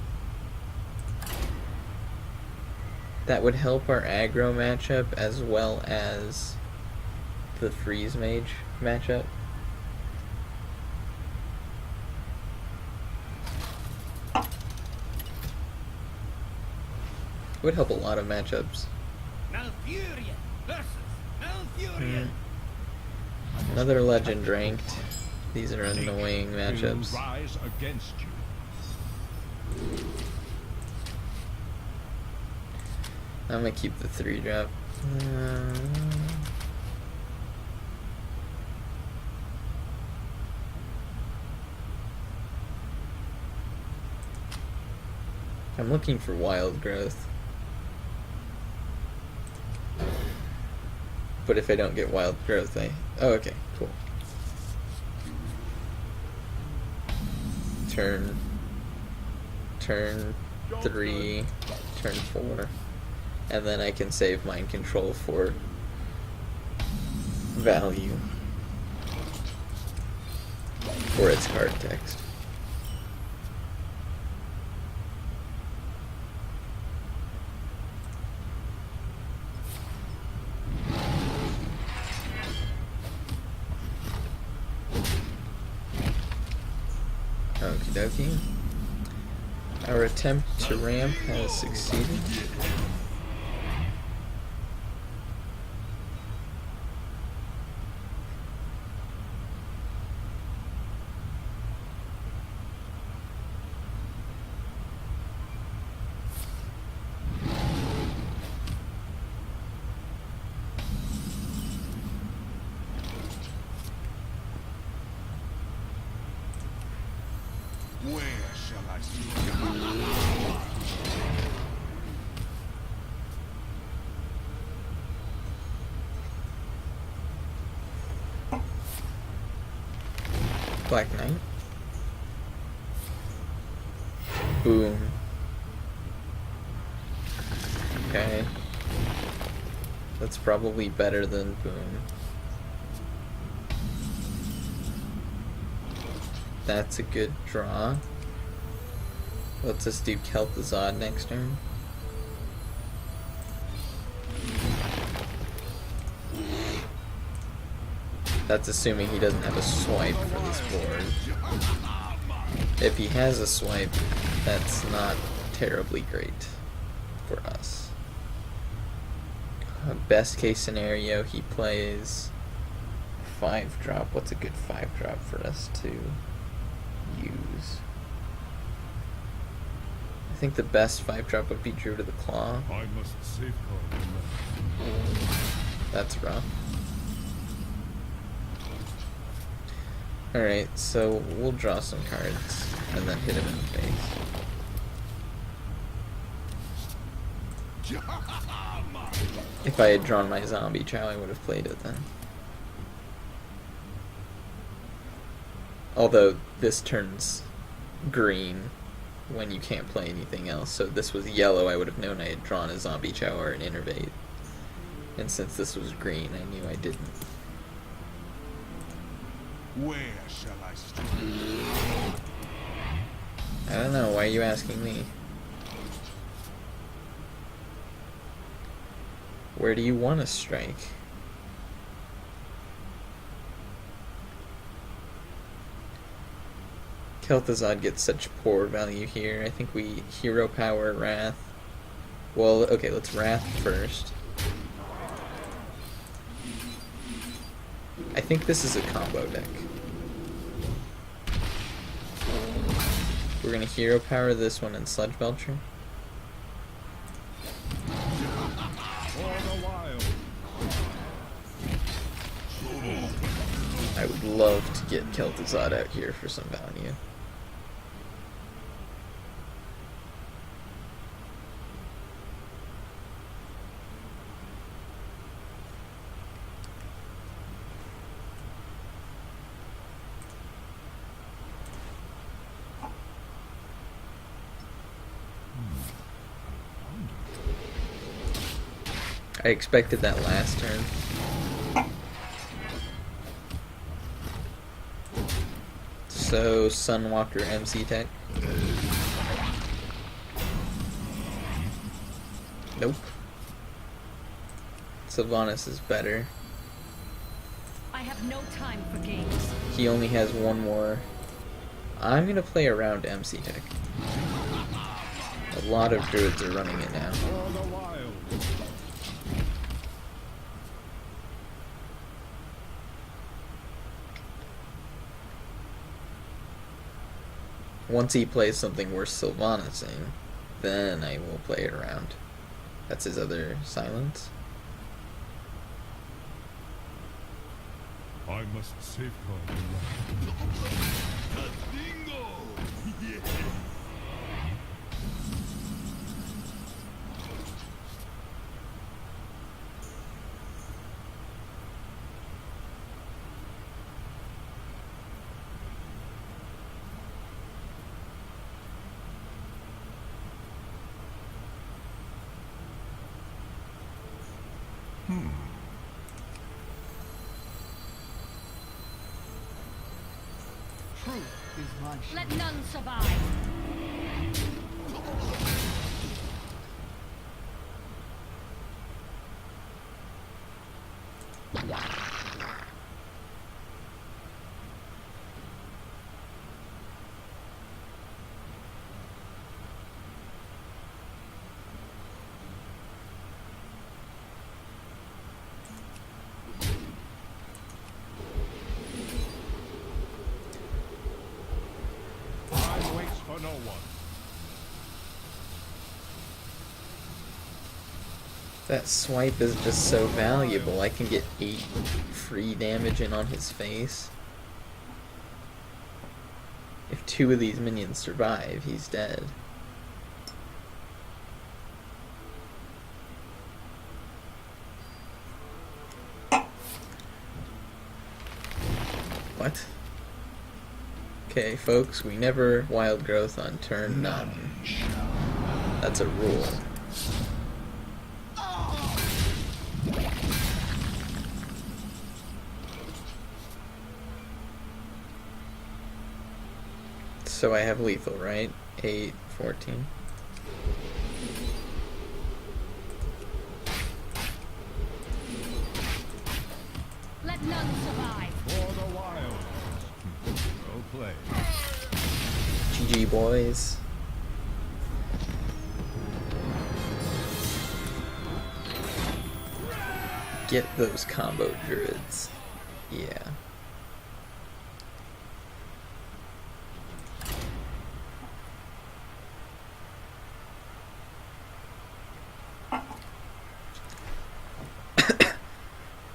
That would help our aggro matchup as well as the freeze mage matchup. Would help a lot of matchups. Malfurion versus Malfurion. Another legend ranked. These are annoying matchups. Rise against you. I'm gonna keep the 3-drop. I'm looking for wild growth. But if I don't get wild growth, oh, okay, cool. Turn 3, turn 4, and then I can save mind control for value for its card text. Okie dokie. Our attempt to ramp has succeeded. Where shall I strike? Black Knight. Boom. Okay. That's probably better than boom. That's a good draw. Let's just do Kel'Thuzad next turn. That's assuming he doesn't have a swipe for this board. If he has a swipe, that's not terribly great for us. Best case scenario, he plays 5-drop. What's a good 5-drop for us to use? I think the best 5-drop would be Druid of the Claw. I must safeguard them. That's rough. Alright, so we'll draw some cards and then hit him in the face. If I had drawn my zombie chow, I would have played it then. Although this turns green when you can't play anything else, so if this was yellow, I would have known I had drawn a zombie chow or an innervate. And since this was green, I knew I didn't. Where shall I strike? I don't know, why are you asking me? Where do you want to strike? Kel'Thuzad gets such poor value here. I think we hero power Wrath. Well, okay, let's Wrath first. I think this is a combo deck. We're gonna hero power this one and Sludge Belcher. I would love to get Kel'Thuzad out here for some value. I expected that last turn. So, Sunwalker MC Tech. Nope. Sylvanas is better. I have no time for games. He only has one more. I'm gonna play around MC Tech. A lot of druids are running it now. Once he plays something worth Sylvanasing, then I will play it around. That's his other silence. I must safeguard them. Truth is my shield. Let none survive. for no one. That swipe is just so valuable. I can get 8 free damage in on his face. If 2 of these minions survive, he's dead. What? Okay, folks, we never wild growth on turn none. That's a rule. So I have lethal, right? 8, 14. Let none survive. For the wild. Well played. GG, boys. Get those combo druids. Yeah.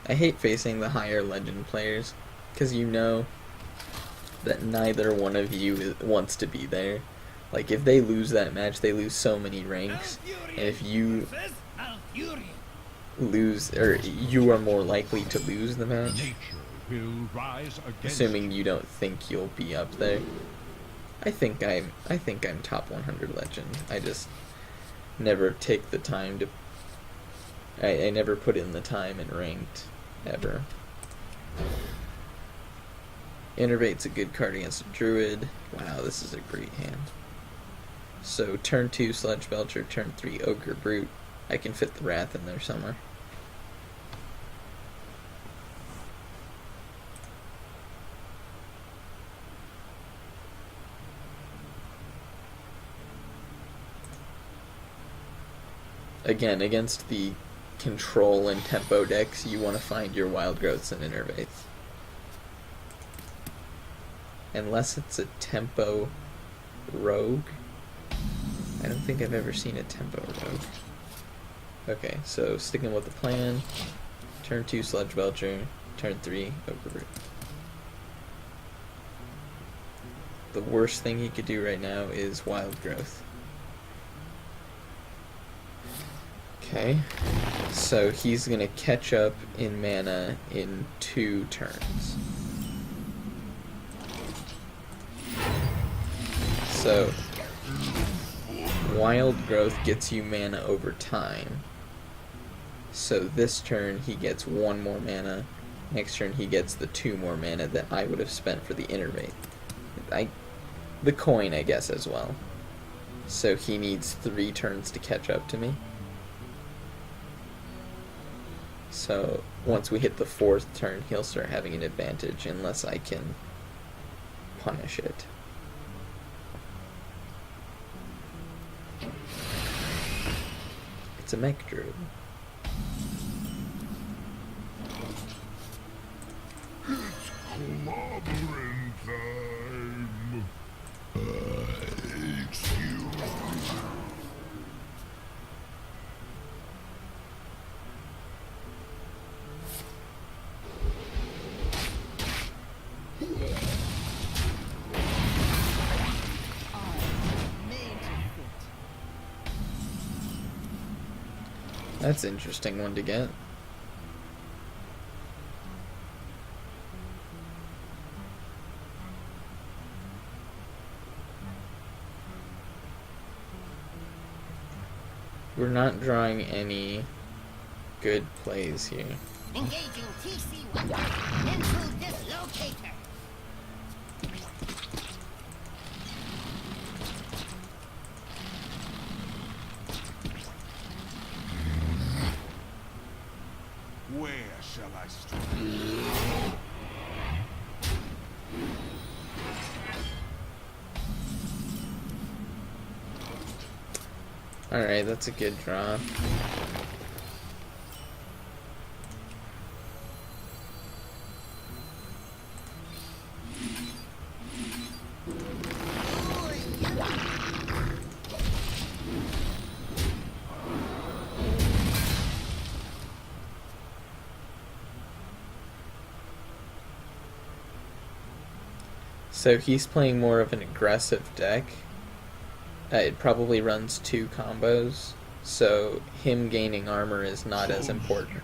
I hate facing the higher legend players, because you know that neither one of you wants to be there. Like, if they lose that match, they lose so many ranks, and if you lose, or you are more likely to lose the match, Nature will rise against assuming you don't think you'll be up there. I think I'm top 100 legend. I just never take the time to. I never put in the time in ranked, ever. Innervate's a good card against a Druid. Wow, this is a great hand. So turn 2 Sludge Belcher, turn 3 Ogre Brute. I can fit the Wrath in there somewhere. Again, against the control and tempo decks, you want to find your wild growths and innervates. Unless it's a tempo rogue. I don't think I've ever seen a tempo rogue. Okay, so sticking with the plan. Turn 2 Sludge Belcher, turn 3 Ogre Brute. The worst thing he could do right now is wild growth. Okay, so he's gonna catch up in mana in 2 turns. So, wild growth gets you mana over time. So this turn he gets 1 more mana. Next turn he gets the 2 more mana that I would have spent for the innervate. The coin, I guess, as well. So he needs 3 turns to catch up to me. So once we hit the 4th turn, he'll start having an advantage unless I can punish it. It's a mech druid. clobbering time. Excuse. That's an interesting one to get. We're not drawing any good plays here. Engaging TC-1 into dislocator. Where shall I strike? Alright, that's a good draw. So he's playing more of an aggressive deck. It probably runs 2 combos, so him gaining armor is not as important.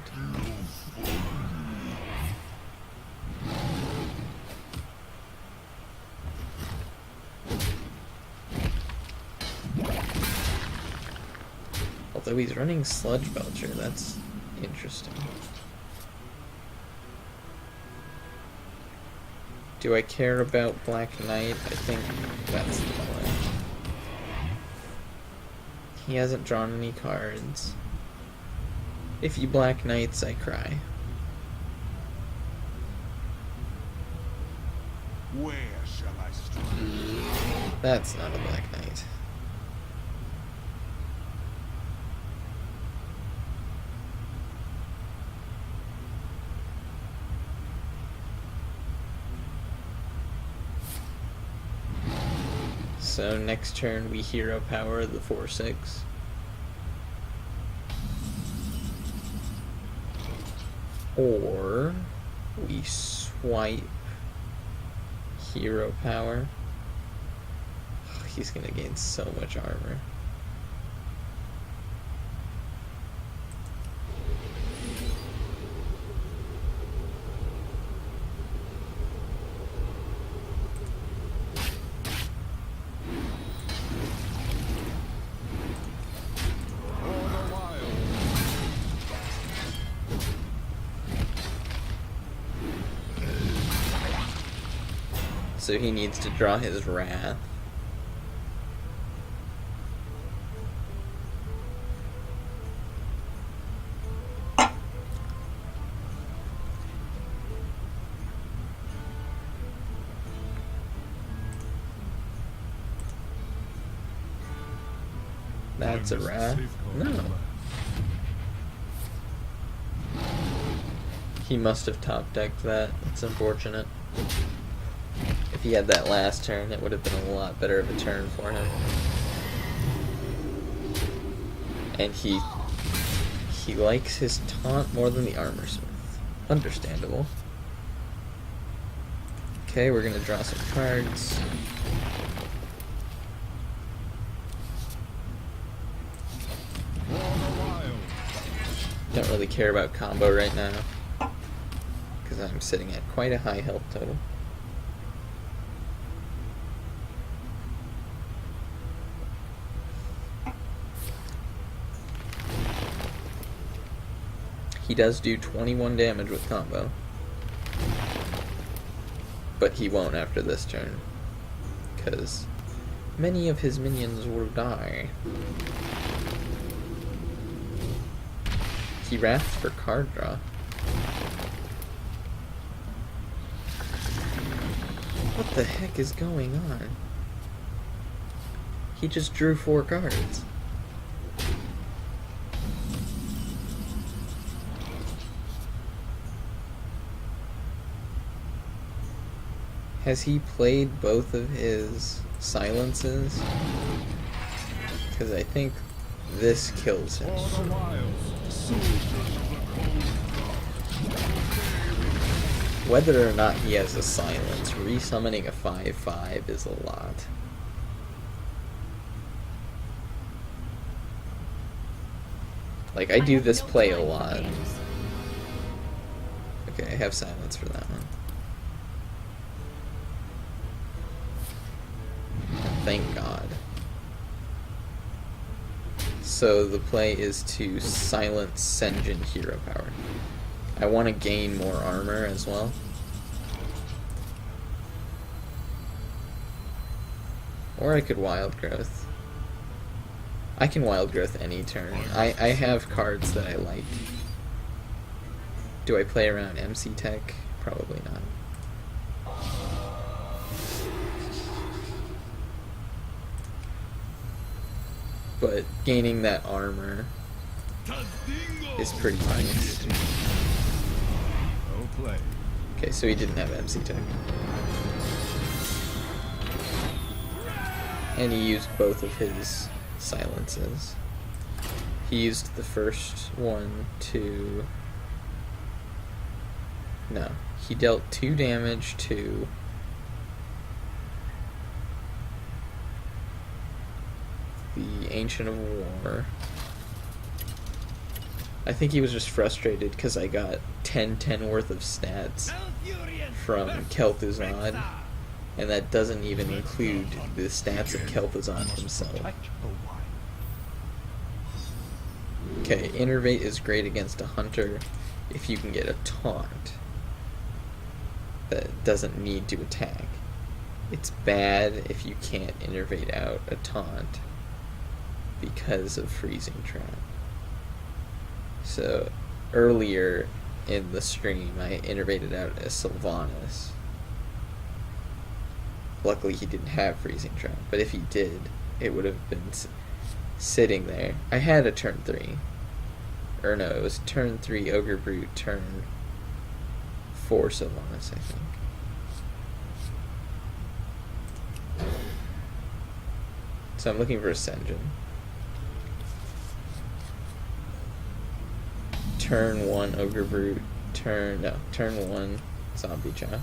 Although he's running Sludge Belcher, that's interesting. Do I care about Black Knight? I think that's the play. He hasn't drawn any cards. If he Black Knights, I cry. Where shall I strike? That's not a Black Knight. So next turn we hero power the 4/6. Or we swipe hero power. Oh, he's gonna gain so much armor. So he needs to draw his Wrath. That's a Wrath? No. He must have top decked that. It's unfortunate. If he had that last turn, it would have been a lot better of a turn for him. And he likes his taunt more than the armor smith. Understandable. Okay, we're gonna draw some cards. Don't really care about combo right now, because I'm sitting at quite a high health total. He does do 21 damage with combo, but he won't after this turn, because many of his minions will die. He wraths for card draw. What the heck is going on? He just drew 4 cards. Has he played both of his silences? Because I think this kills him. Whether or not he has a silence, resummoning a 5/5 is a lot. Like, I do this play a lot. Okay, I have silence for that one. Thank God. So the play is to silence Sen'jin hero power. I want to gain more armor as well. Or I could Wild Growth. I can Wild Growth any turn. I have cards that I like. Do I play around MC Tech? Probably not. But gaining that armor is pretty nice. Okay, so he didn't have MC Tech. And he used both of his silences. He used the first one to... No. He dealt 2 damage to Ancient of War. I think he was just frustrated because I got 10/10 worth of stats from Kel'Thuzad, and that doesn't even include the stats of Kel'Thuzad himself. Okay, Innervate is great against a hunter if you can get a taunt that doesn't need to attack. It's bad if you can't innervate out a taunt because of Freezing Trap. So earlier in the stream I innervated out a Sylvanas. Luckily he didn't have Freezing Trap, but if he did, it would have been sitting there. I had a turn 3. Or no, it was turn 3 Ogre Brute, turn 4 Sylvanas, I think. So I'm looking for Ascension. Turn 1 Ogre Brute, turn 1 Zombie Chow.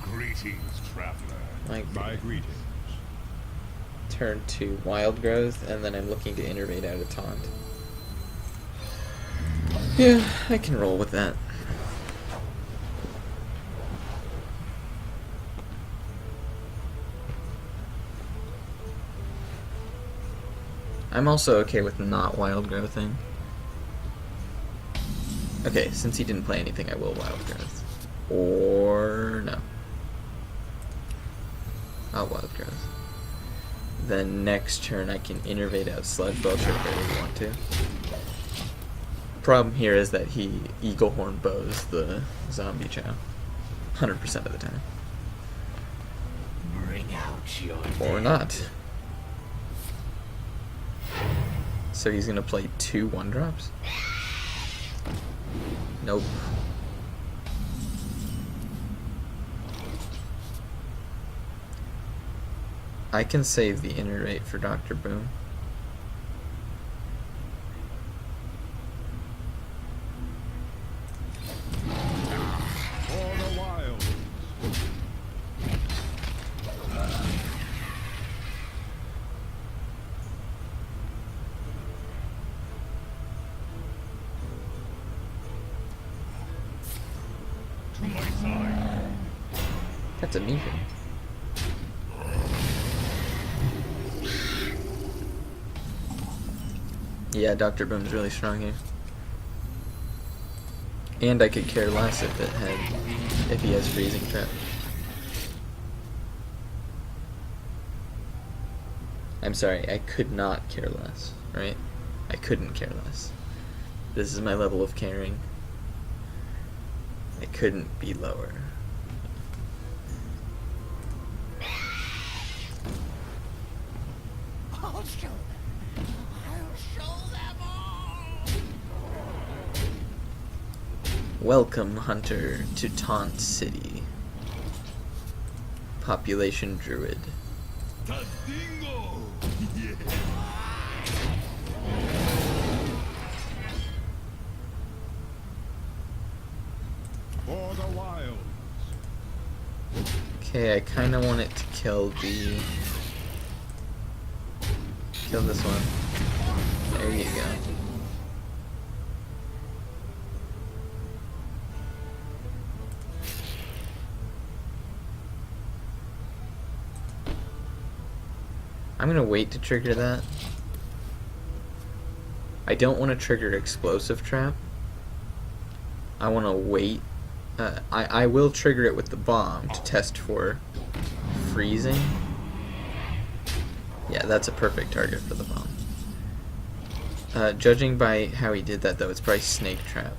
Greetings, traveler. My greetings. Turn 2 Wild Growth, and then I'm looking to innervate out a taunt. Yeah, I can roll with that. I'm also okay with not Wild Growthing. Okay, since he didn't play anything, I will Wild Growth. Or no. I'll Wild Growth. Then next turn I can innervate out Sludge Belcher if I really want to. Problem here is that he Eaglehorn bows the Zombie Chow 100% of the time. Bring out your Or not. So he's gonna play 2 1-drops? Nope. I can save the innervate for Dr. Boom. For the wild. To my side. That's a meeting. Yeah, Dr. Boom's really strong here. And I could care less if he has Freezing Trap. I'm sorry, I could not care less, right? I couldn't care less. This is my level of caring. I couldn't be lower. I'll show them. I'll show them all. Welcome, Hunter, to Taunt City. Population Druid. Tastingo! For the wilds. Okay, I kind of want it to kill this one. There you go. I'm gonna wait to trigger that. I don't want to trigger Explosive Trap. I want to wait. I will trigger it with the bomb to test for freezing. Yeah, that's a perfect target for the bomb. Judging by how he did that, though, it's probably Snake Trap.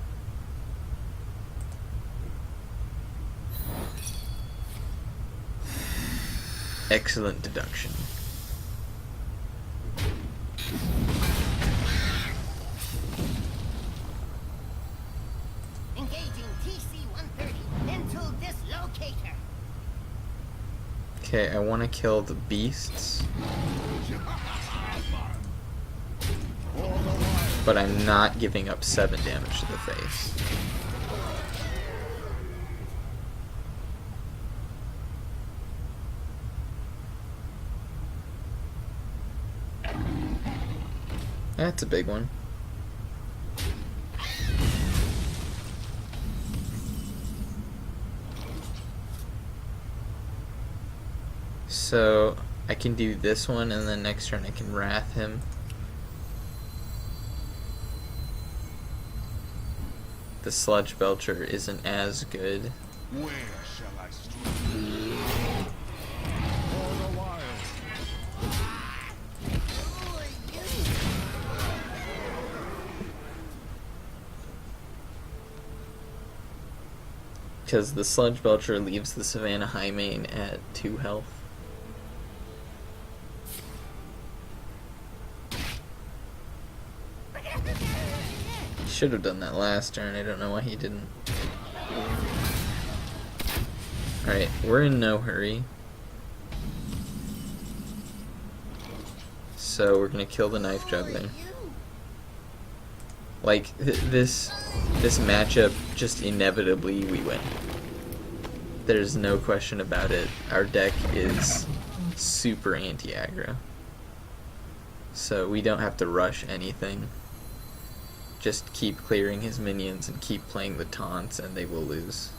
Excellent deduction. Engaging TC-130 into this locator. Okay, I want to kill the beasts, but I'm not giving up 7 damage to the face. That's a big one. So I can do this one, and then next turn I can Wrath him. The Sludge Belcher isn't as good. Where shall I strike? For the wild. Because the Sludge Belcher leaves the Savannah Highmane at 2 health. Should have done that last turn. I don't know why he didn't. Alright, we're in no hurry. So we're gonna kill the Knife Juggler. Like, this matchup, just inevitably we win. There's no question about it. Our deck is super anti-aggro. So we don't have to rush anything. Just keep clearing his minions and keep playing the taunts, and they will lose.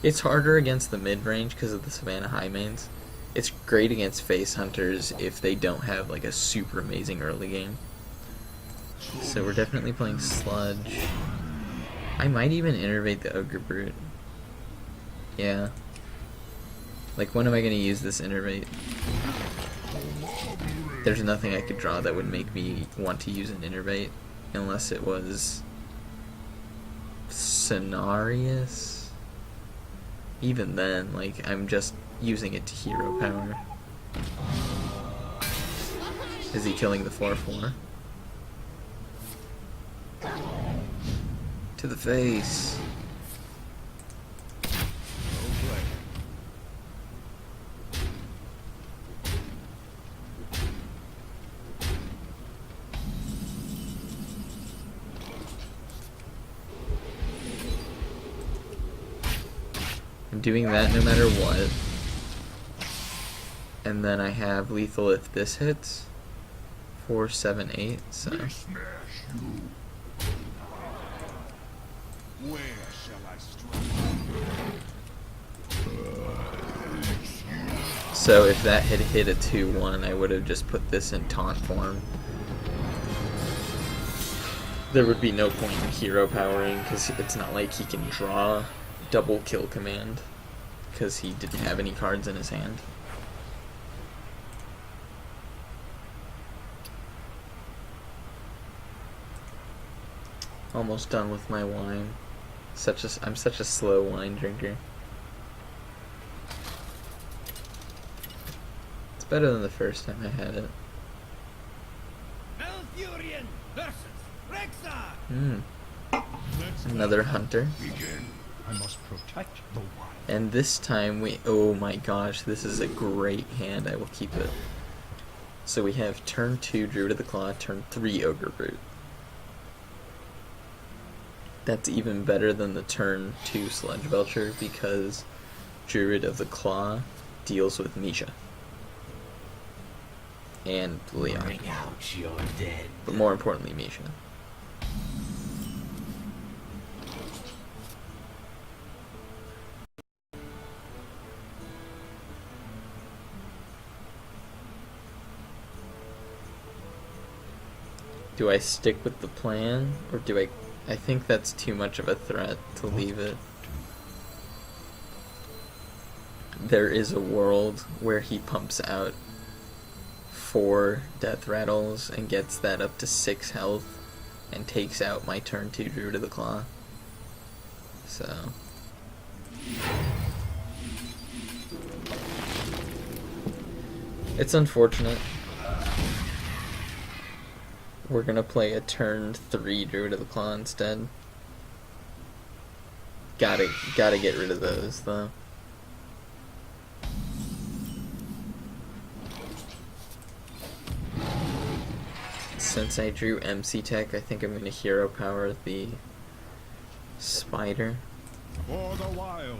It's harder against the mid-range because of the Savannah Highmanes. It's great against face hunters if they don't have like a super amazing early game. So we're definitely playing Sludge. I might even innervate the Ogre Brute. Yeah. Like, when am I going to use this innervate? There's nothing I could draw that would make me want to use an innervate. Unless it was Cenarius. Even then, like, I'm just using it to hero power. Is he killing the 4/4? To the face. I'm doing that no matter what. And then I have lethal if this hits. 4, 7, 8, so. Where shall I strike? So if that had hit a 2/1, I would have just put this in taunt form. There would be no point in hero powering, because it's not like he can draw double kill command, because he didn't have any cards in his hand. Almost done with my wine. I'm such a slow wine drinker. It's better than the first time I had it. Malfurion versus Rexar. Another hunter. Begin. I must protect the wild. And this time we, oh my gosh, this is a great hand. I will keep it. So we have turn 2 Druid of the Claw, turn 3 Ogre Brute. That's even better than the turn 2 Sludge Belcher, because Druid of the Claw deals with Misha. And Leon. Bring out your dead. But more importantly, Misha. Do I stick with the plan, or do I think that's too much of a threat to leave it. There is a world where he pumps out 4 death rattles and gets that up to 6 health and takes out my turn 2 Druid of the Claw. So it's unfortunate. We're gonna play a turn 3 Druid of the Claw instead. Gotta get rid of those though. Since I drew MC Tech, I think I'm gonna hero power the spider. For the wilds.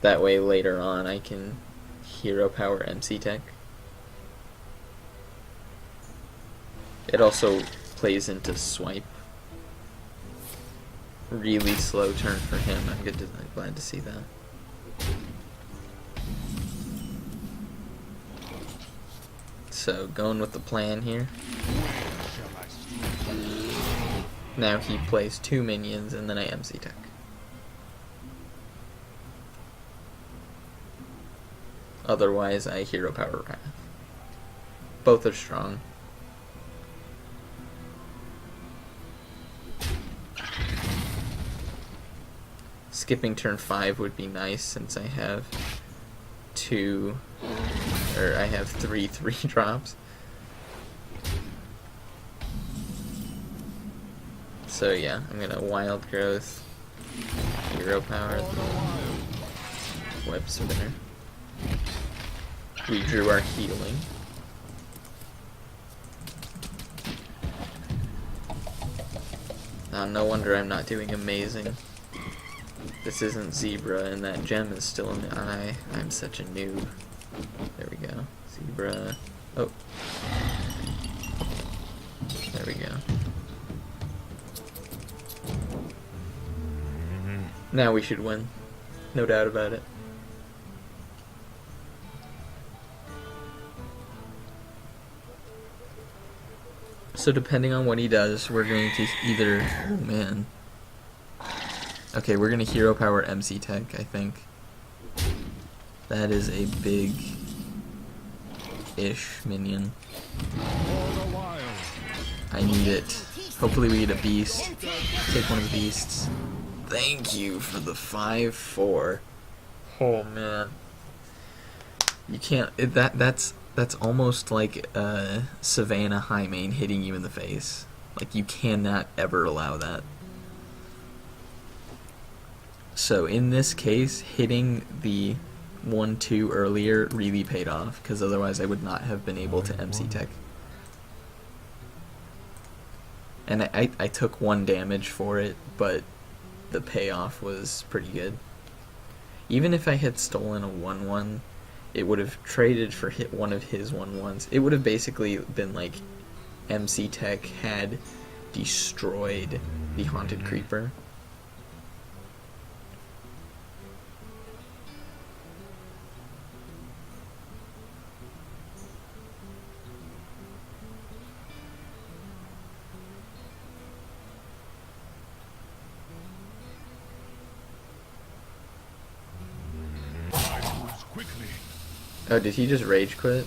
That way later on I can hero power MC Tech. It also plays into swipe. Really slow turn for him. I'm glad to see that. So going with the plan here. Now he plays 2 minions and then I MC tech. Otherwise I hero power wrath. Both are strong. Skipping turn 5 would be nice since I have 3 3 drops. So yeah, I'm gonna wild growth, hero power, web spinner. We drew our healing. No wonder I'm not doing amazing. This isn't Zebra, and that gem is still in the eye. I'm such a noob. There we go. Zebra. Oh. There we go. Now we should win. No doubt about it. So depending on what he does, we're going to either... Oh, man. Okay, we're going to hero power MC Tech, I think. That is a big-ish minion. I need it. Hopefully we get a beast. Take one of the beasts. Thank you for the 5/4. Oh man, you can't. That's almost like Savannah high main hitting you in the face. Like you cannot ever allow that. So in this case, hitting the 1/2 earlier really paid off because otherwise I would not have been able to MC Tech. And I took 1 damage for it, but the payoff was pretty good. Even if I had stolen a 1/1, it would have traded for hit one of his 1/1s. It would have basically been like MC Tech had destroyed the Haunted Creeper. Oh, did he just rage quit?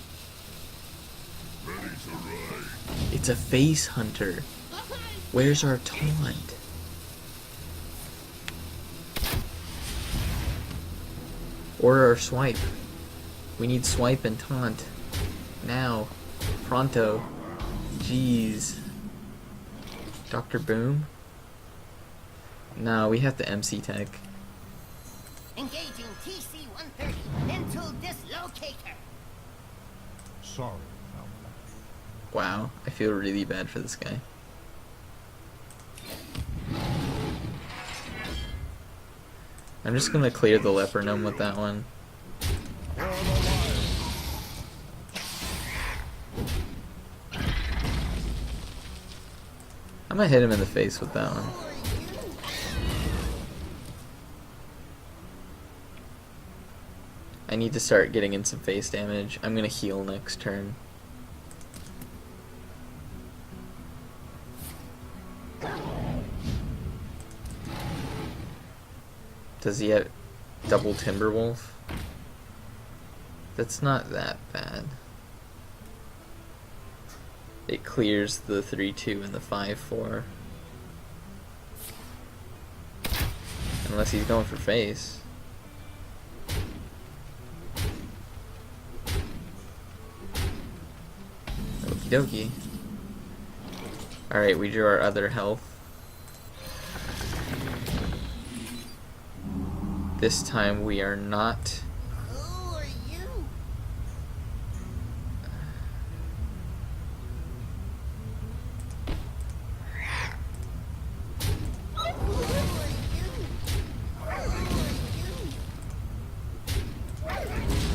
It's a face hunter. Where's our taunt? Or our swipe. We need swipe and taunt. Now. Pronto. Jeez. Dr. Boom? No, we have to MC Tech. Engaging TC-130 into dislocator. Sorry. Wow, I feel really bad for this guy. I'm just gonna clear the leper gnome with that one. I'm gonna hit him in the face with that one. I need to start getting in some face damage. I'm gonna heal next turn. Does he have double Timberwolf? That's not that bad. It clears the 3/2 and the 5/4. Unless he's going for face. Okie dokie. Alright, we drew our other health. This time we are not... Who are you?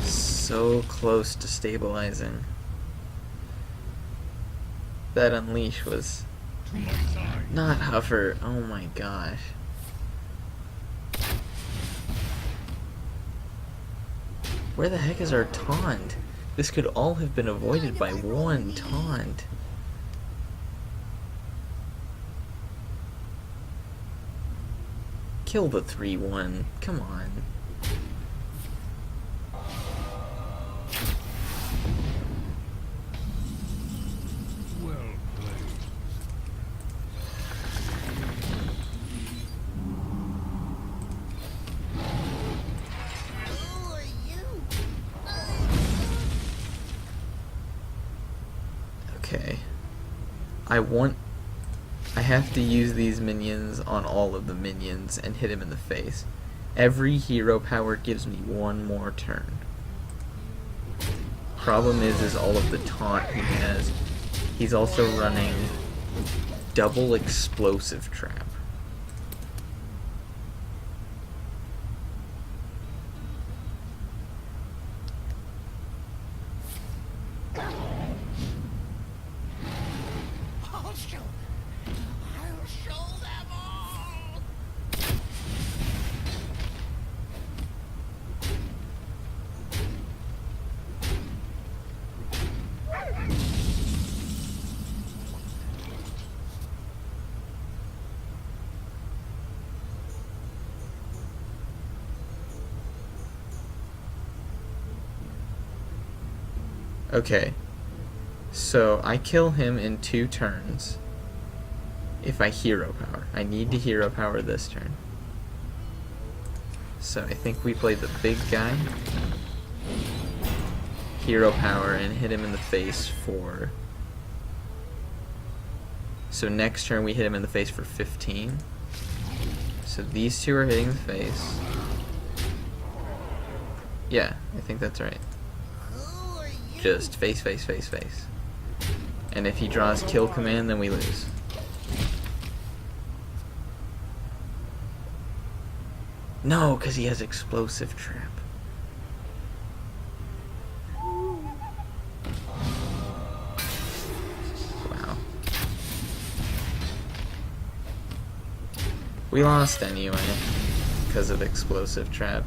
So close to stabilizing. That unleash was To my side. not hover. Oh my gosh. Where the heck is our taunt? This could all have been avoided by one taunt. Kill the 3-1. Come on. Well played. Who are you? Okay. I have to use these minions on all of the minions and hit him in the face. Every hero power gives me one more turn. Problem is all of the taunt he has. He's also running double explosive trap. I'll show them. I'll show them all. Okay. So I kill him in 2 turns. If I hero power. I need to hero power this turn. So I think we play the big guy. Hero power and hit him in the face for... So next turn we hit him in the face for 15. So these 2 are hitting the face. Yeah, I think that's right. Who are you? Just face, face, face, face. And if he draws kill command, then we lose. No, because he has explosive trap. Wow. We lost anyway, because of explosive trap.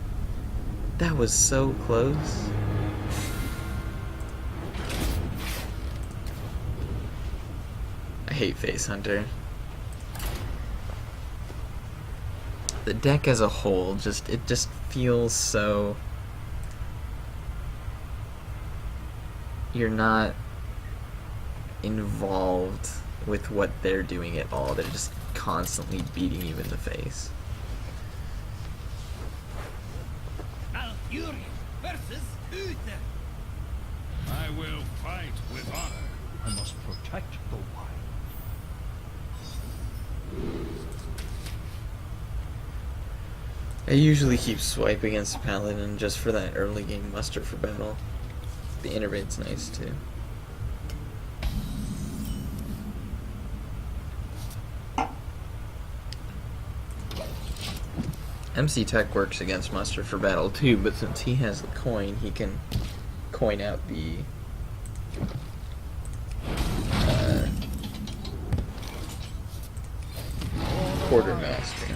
That was so close. I hate Face Hunter. The deck as a whole, it just feels so... You're not involved with what they're doing at all. They're just constantly beating you in the face. Alfurion versus Uther. I will fight with honor. I must protect the wild. I usually keep swipe against Paladin just for that early game muster for battle. The innervate's nice too. MC Tech works against muster for battle too, but since he has the coin, he can coin out the quartermaster.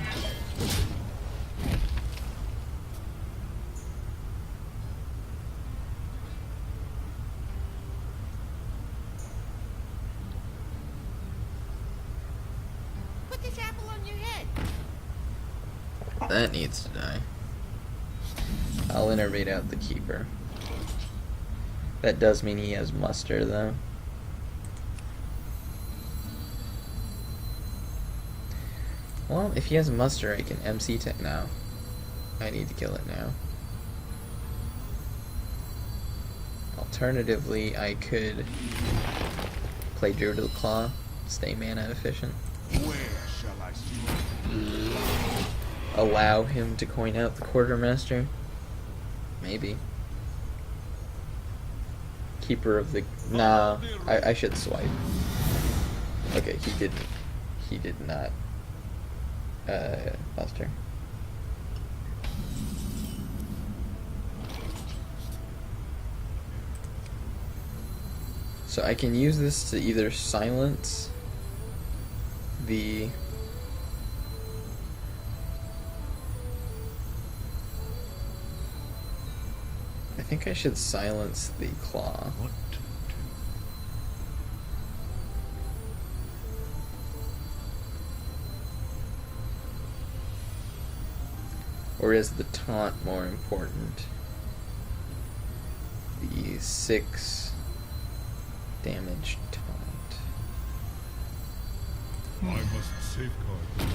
Put this apple on your head. That needs to die. I'll innervate out the keeper. That does mean he has muster though. Well, if he has muster, I can MC Tech now. I need to kill it now. Alternatively, I could play Druid of the Claw, stay mana efficient. Where shall I strike? Allow him to coin out the quartermaster. Maybe. Keeper of the... Nah, I should swipe. Okay, he didn't. He did not. Buster. So I can use this to either silence the... I think I should silence the claw. What to do? Or is the taunt more important? The 6 damage taunt. I must safeguard the land.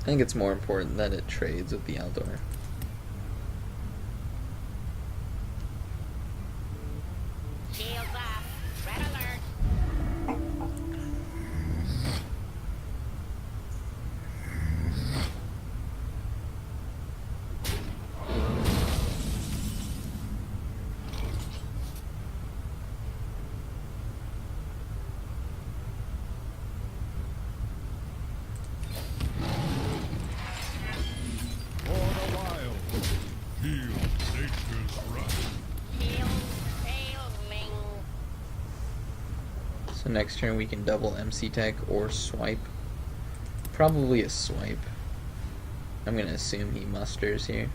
I think it's more important that it trades with the Aldor. Shields up. Red alert. For the wild, feel nature's wrath. Shield sailing. So next turn we can double MC tech or swipe. Probably a swipe. I'm gonna assume he musters here.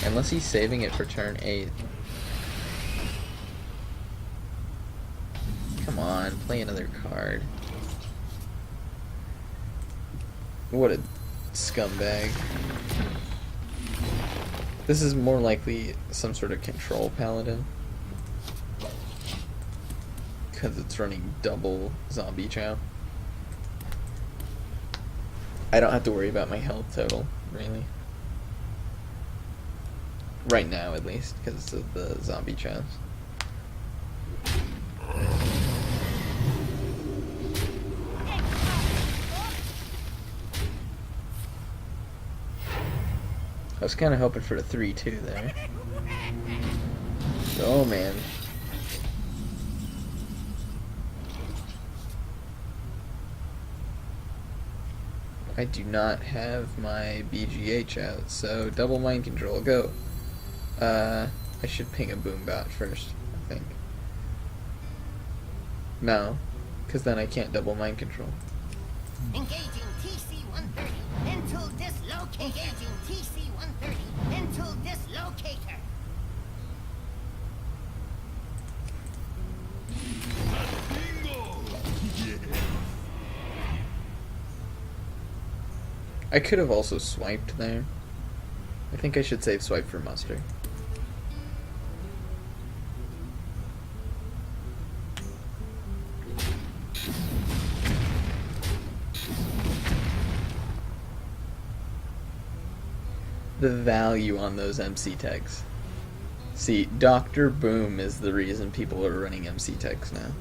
Unless he's saving it for turn 8. Come on, play another card. What a scumbag. This is more likely some sort of control paladin. Because it's running double zombie chow. I don't have to worry about my health total, really. Right now, at least, because of the zombie chows. I was kind of hoping for a 3-2 there. Oh man. I do not have my BGH out, so double mind control, go. I should ping a boombot first, I think. No, because then I can't double mind control. Engaging TC-130 into dislocator. Engaging TC-130 into dislocator. I could have also swiped there. I think I should save swipe for muster. The value on those MC techs. See, Dr. Boom is the reason people are running MC techs now.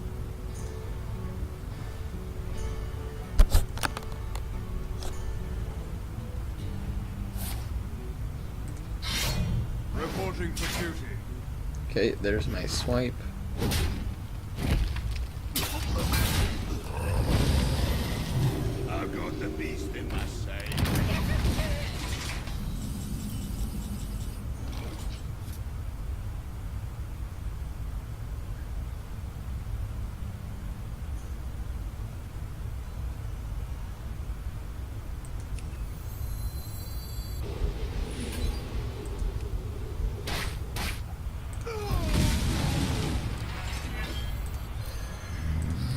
Reporting for duty. Okay, there's my swipe. I've got the beast in my sight.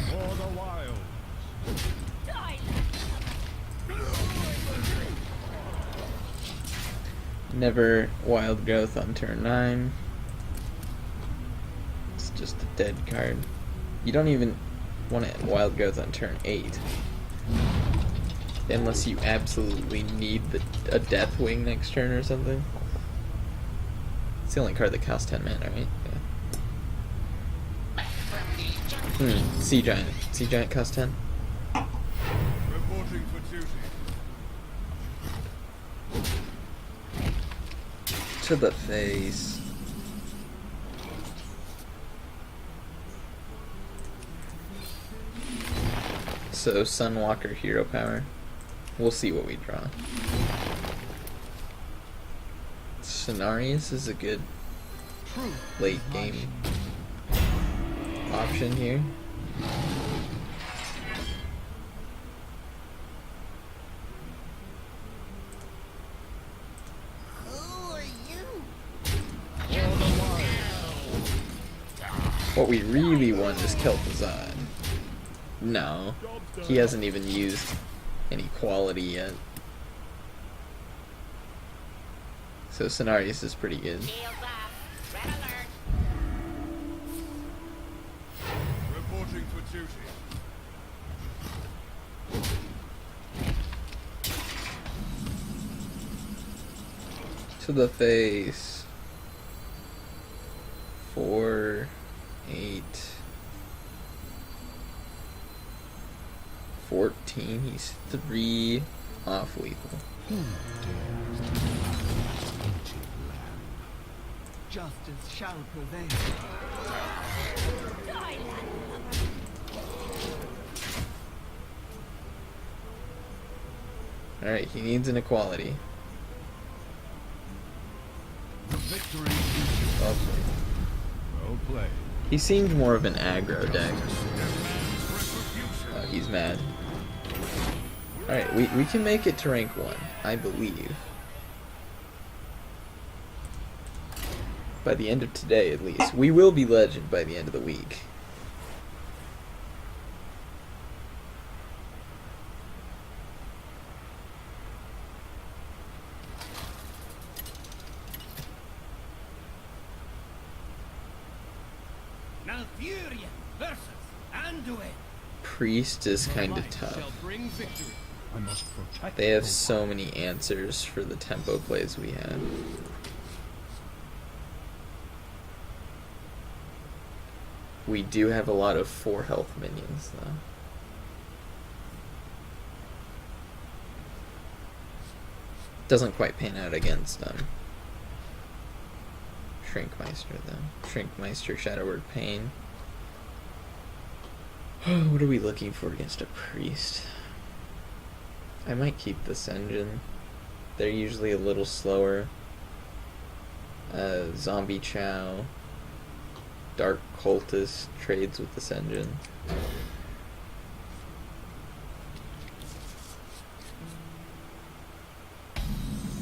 For the wild. Never wild growth on turn 9. It's just a dead card. You don't even want to wild growth on turn 8. Unless you absolutely need a death wing next turn or something. It's the only card that costs 10 mana, right? Yeah. Sea Giant. Sea Giant costs 10. Reporting for duty. To the face. So, Sunwalker hero power. We'll see what we draw. Cenarius is a good late game option here. Who are you? What we really want is Kel'Thuzad. No, he hasn't even used any quality yet. So Cenarius is pretty good. Reporting for duty. To the face. 4, 8, 14. He's 3 off lethal. Justice shall prevail. Alright, he needs an equality. Victory. Lovely. Well played. He seemed more of an aggro deck. Oh, he's mad. Alright, we can make it to rank 1, I believe. By the end of today, at least. We will be legend by the end of the week. Now Furia versus Anduin. Priest is kind of Shall tough. bring victory. I must protect They have the so many answers for the tempo plays we have. We do have a lot of 4 health minions, though. Doesn't quite pan out against Shrinkmeister, though. Shrinkmeister, Shadow Word, Pain. What are we looking for against a priest? I might keep this engine. They're usually a little slower. Zombie Chow. Dark Cultist trades with this engine.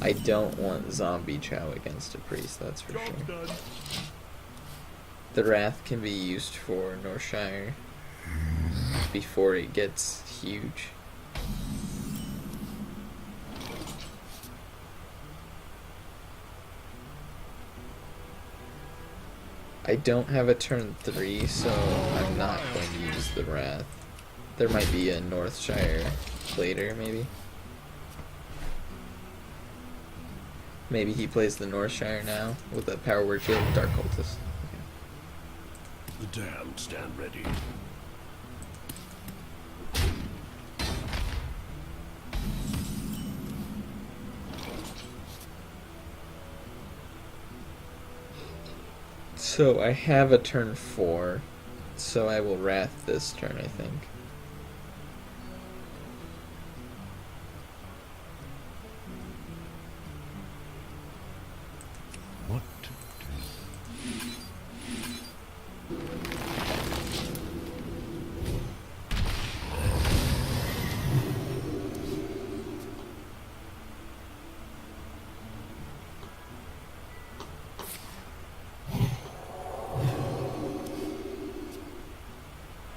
I don't want Zombie Chow against a priest, that's for sure. The Wrath can be used for Northshire before it gets huge. I don't have a turn 3, so I'm not going to use the Wrath. There might be a Northshire later, maybe. Maybe he plays the Northshire now with a Power Word Shield, Dark Cultist. Okay. The damned stand ready. So I have a turn 4, so I will Wrath this turn, I think. What to do?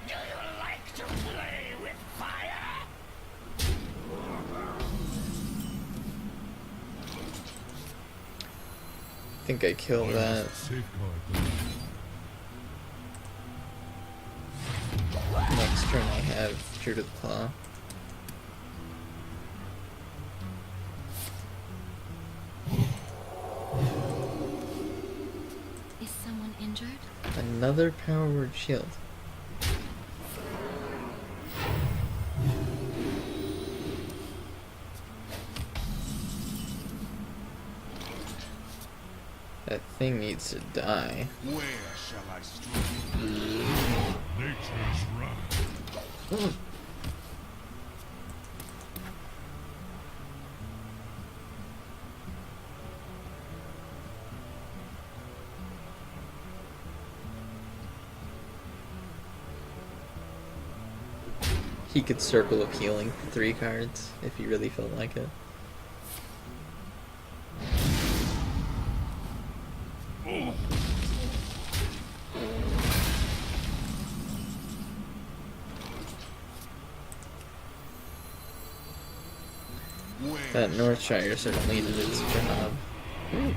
Do you like to play with fire? I think I kill that. Safeguard. Next turn I have Druid Claw. Is someone injured? Another Power Word Shield. needs to die. Where shall I strike? Nature's wrath. He could Circle of Healing for 3 cards if he really felt like it. That Northshire certainly did its job. I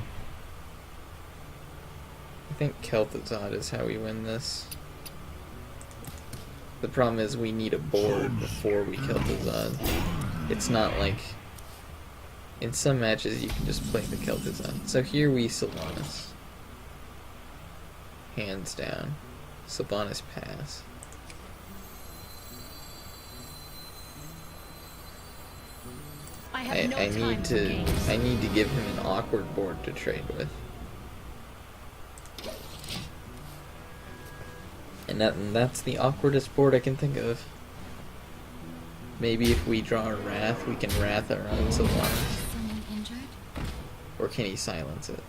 think Kel'Thuzad is how we win this. The problem is we need a board before we Kel'Thuzad. It's not like... In some matches you can just play the Kel'Thuzad. So here we Sylvanas. Hands down. Sylvanas pass. I need to give him an awkward board to trade with. And that's the awkwardest board I can think of. Maybe if we draw a Wrath, we can Wrath our own Sylvanas. Someone injured? Or can he silence it?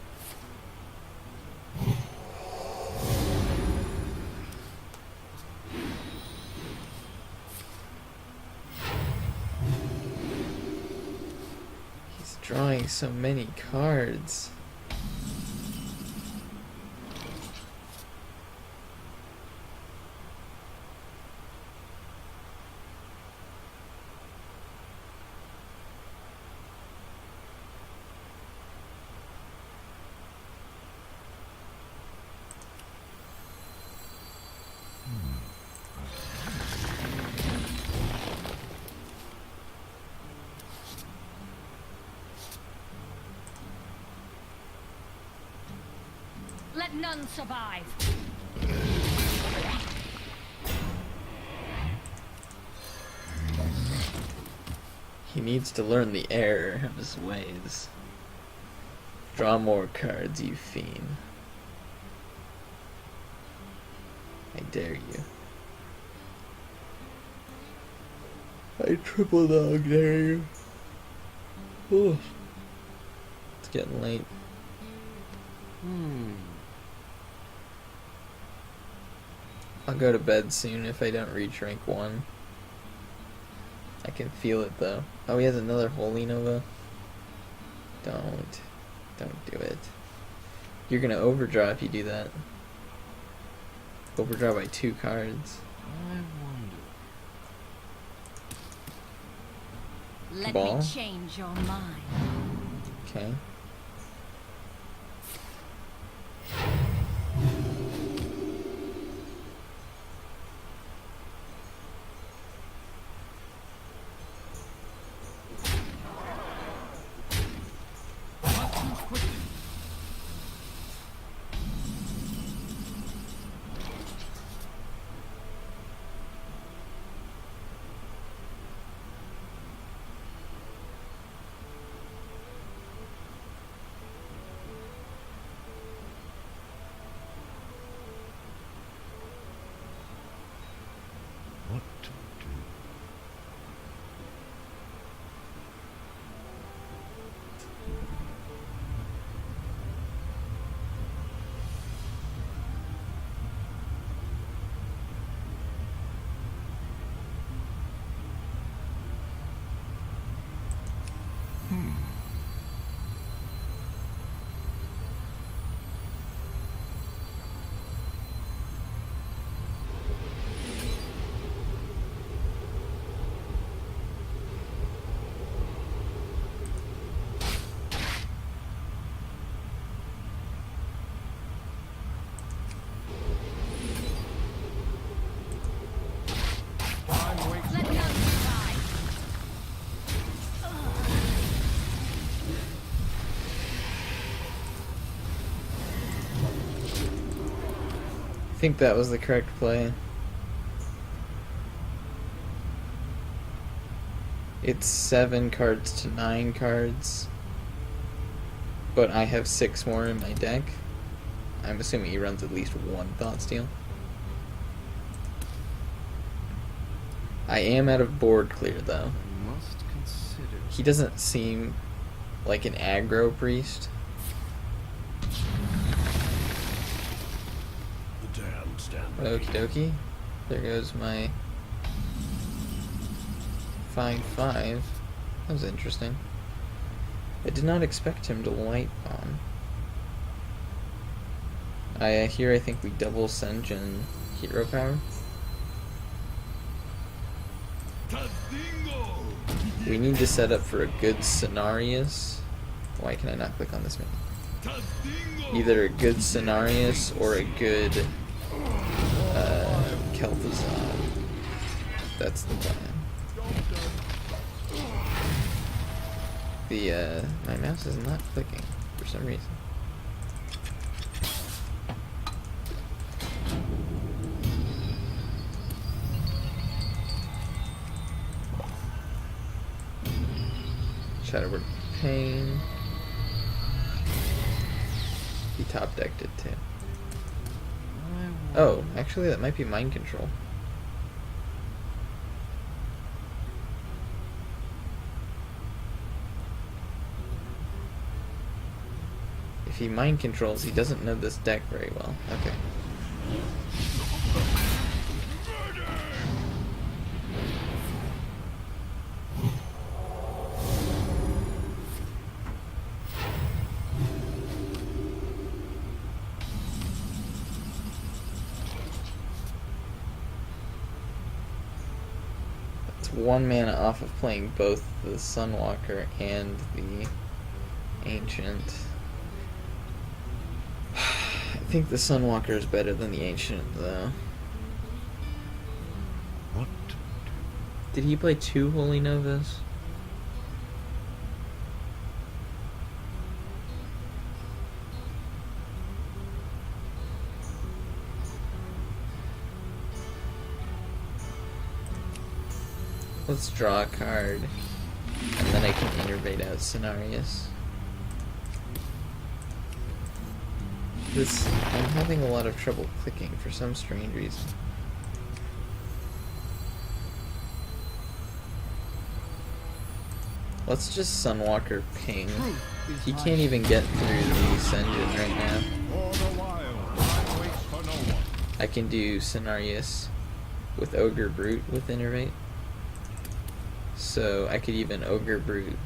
He's drawing so many cards. Let none survive. He needs to learn the error of his ways. Draw more cards, you fiend. I dare you. I triple dog dare you. Ooh. It's getting late. I'll go to bed soon if I don't reach rank 1. I can feel it though. Oh, he has another Holy Nova? Don't do it. You're gonna overdraw if you do that. Overdraw by 2 cards. I wonder. Let Ball? me change your mind. Okay. What to do? Let none survive. I think that was the correct play. It's 7 cards to 9 cards. But I have 6 more in my deck. I'm assuming he runs at least one Thought Steal. I am out of board clear though. I must consider. He doesn't seem like an aggro priest. The damned stand. Okie dokie. There goes my 5/5. That was interesting. I did not expect him to light bomb. I think we double Senjin hero power. We need to set up for a good Cenarius. Why can I not click on this menu? Either a good Cenarius or a good Kel'Thuzad. That's the plan. My mouse is not clicking for some reason. Shadowward Pain. He top decked it too. Oh, actually that might be mind control. If he mind controls, he doesn't know this deck very well. Okay. It's 1 mana off of playing both the Sunwalker and the Ancient. I think the Sunwalker is better than the Ancient, though. What to do? Did he play 2 Holy Novas? Let's draw a card, and then I can innervate out Cenarius. I'm having a lot of trouble clicking for some strange reason. Let's just Sunwalker ping. He can't even get through the Senjin right now. For the wild, I wait for no one. I can do Cenarius with Ogre Brute with Innervate. So I could even Ogre Brute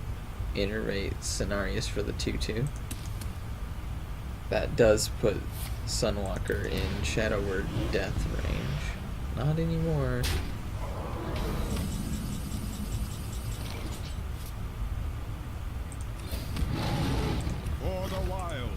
Innervate Cenarius for the 2/2. That does put Sunwalker in Shadowward death range. Not anymore. For the wild.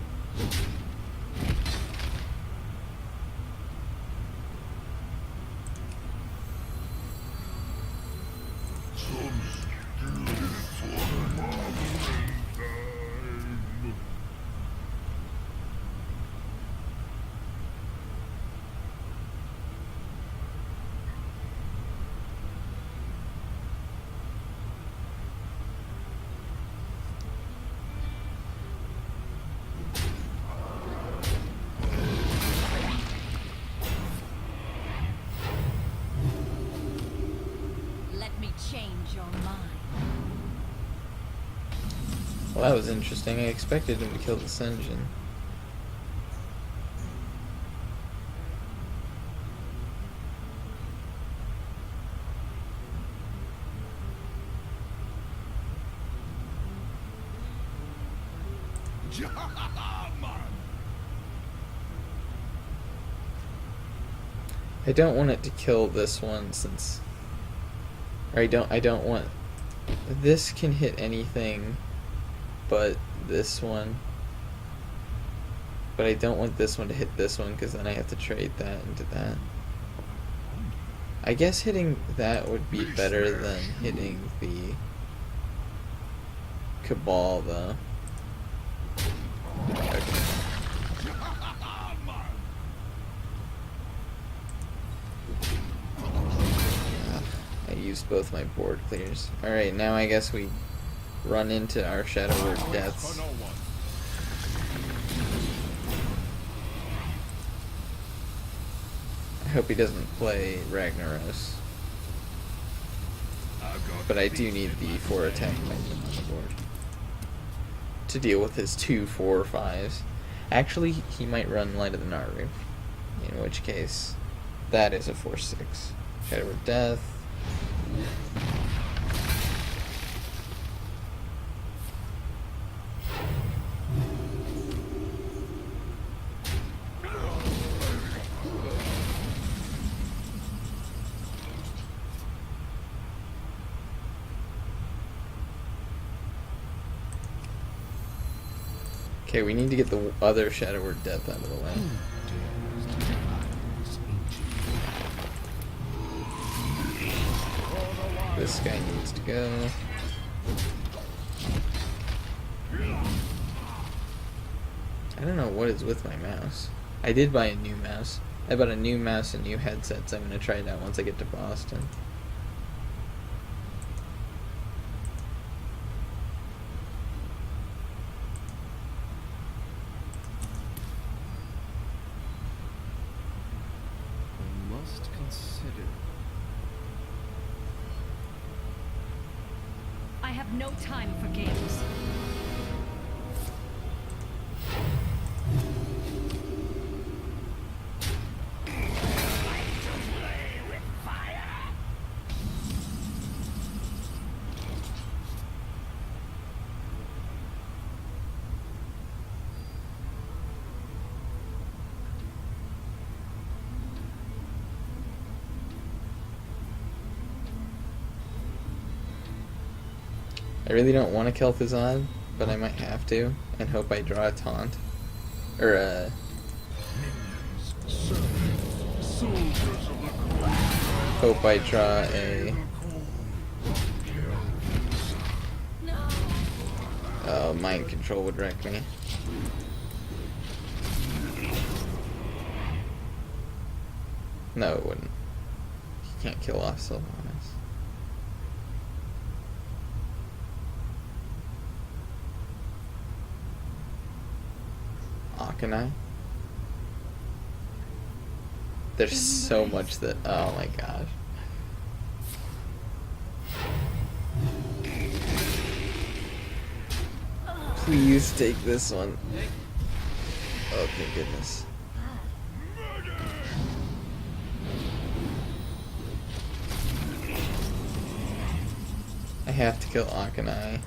Let me change your mind. Well, that was interesting. I expected him to kill the Senjin. I don't want it to kill this one since... Or I don't want... This can hit anything but this one. But I don't want this one to hit this one because then I have to trade that into that. I guess hitting that would be better than hitting the Cabal though. Okay. I used both my board clears. Alright, now I guess we run into our Shadowward deaths. For no one. I hope he doesn't play Ragnaros. But I do need the 4 attack minion on the board to deal with his 2 4/5s. Actually, he might run Light of the Naru, in which case that is a 4/6. Shadow of Death. Okay, we need to get the other Shadow Word Death out of the way. This guy needs to go. I don't know what is with my mouse. I did buy a new mouse. I bought a new mouse and new headsets. I'm going to try it out once I get to Boston. I must consider. I have no time for games. I really don't want to kill Fizan, but I might have to, and hope I draw a taunt. Or hope I draw a... Oh, mind control would wreck me. No, it wouldn't. He can't kill off Sylvanas. Akanai? There's so much that... Oh my gosh. Please take this one. Oh, thank goodness. I have to kill Akanai.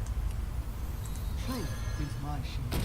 Truth is my shield.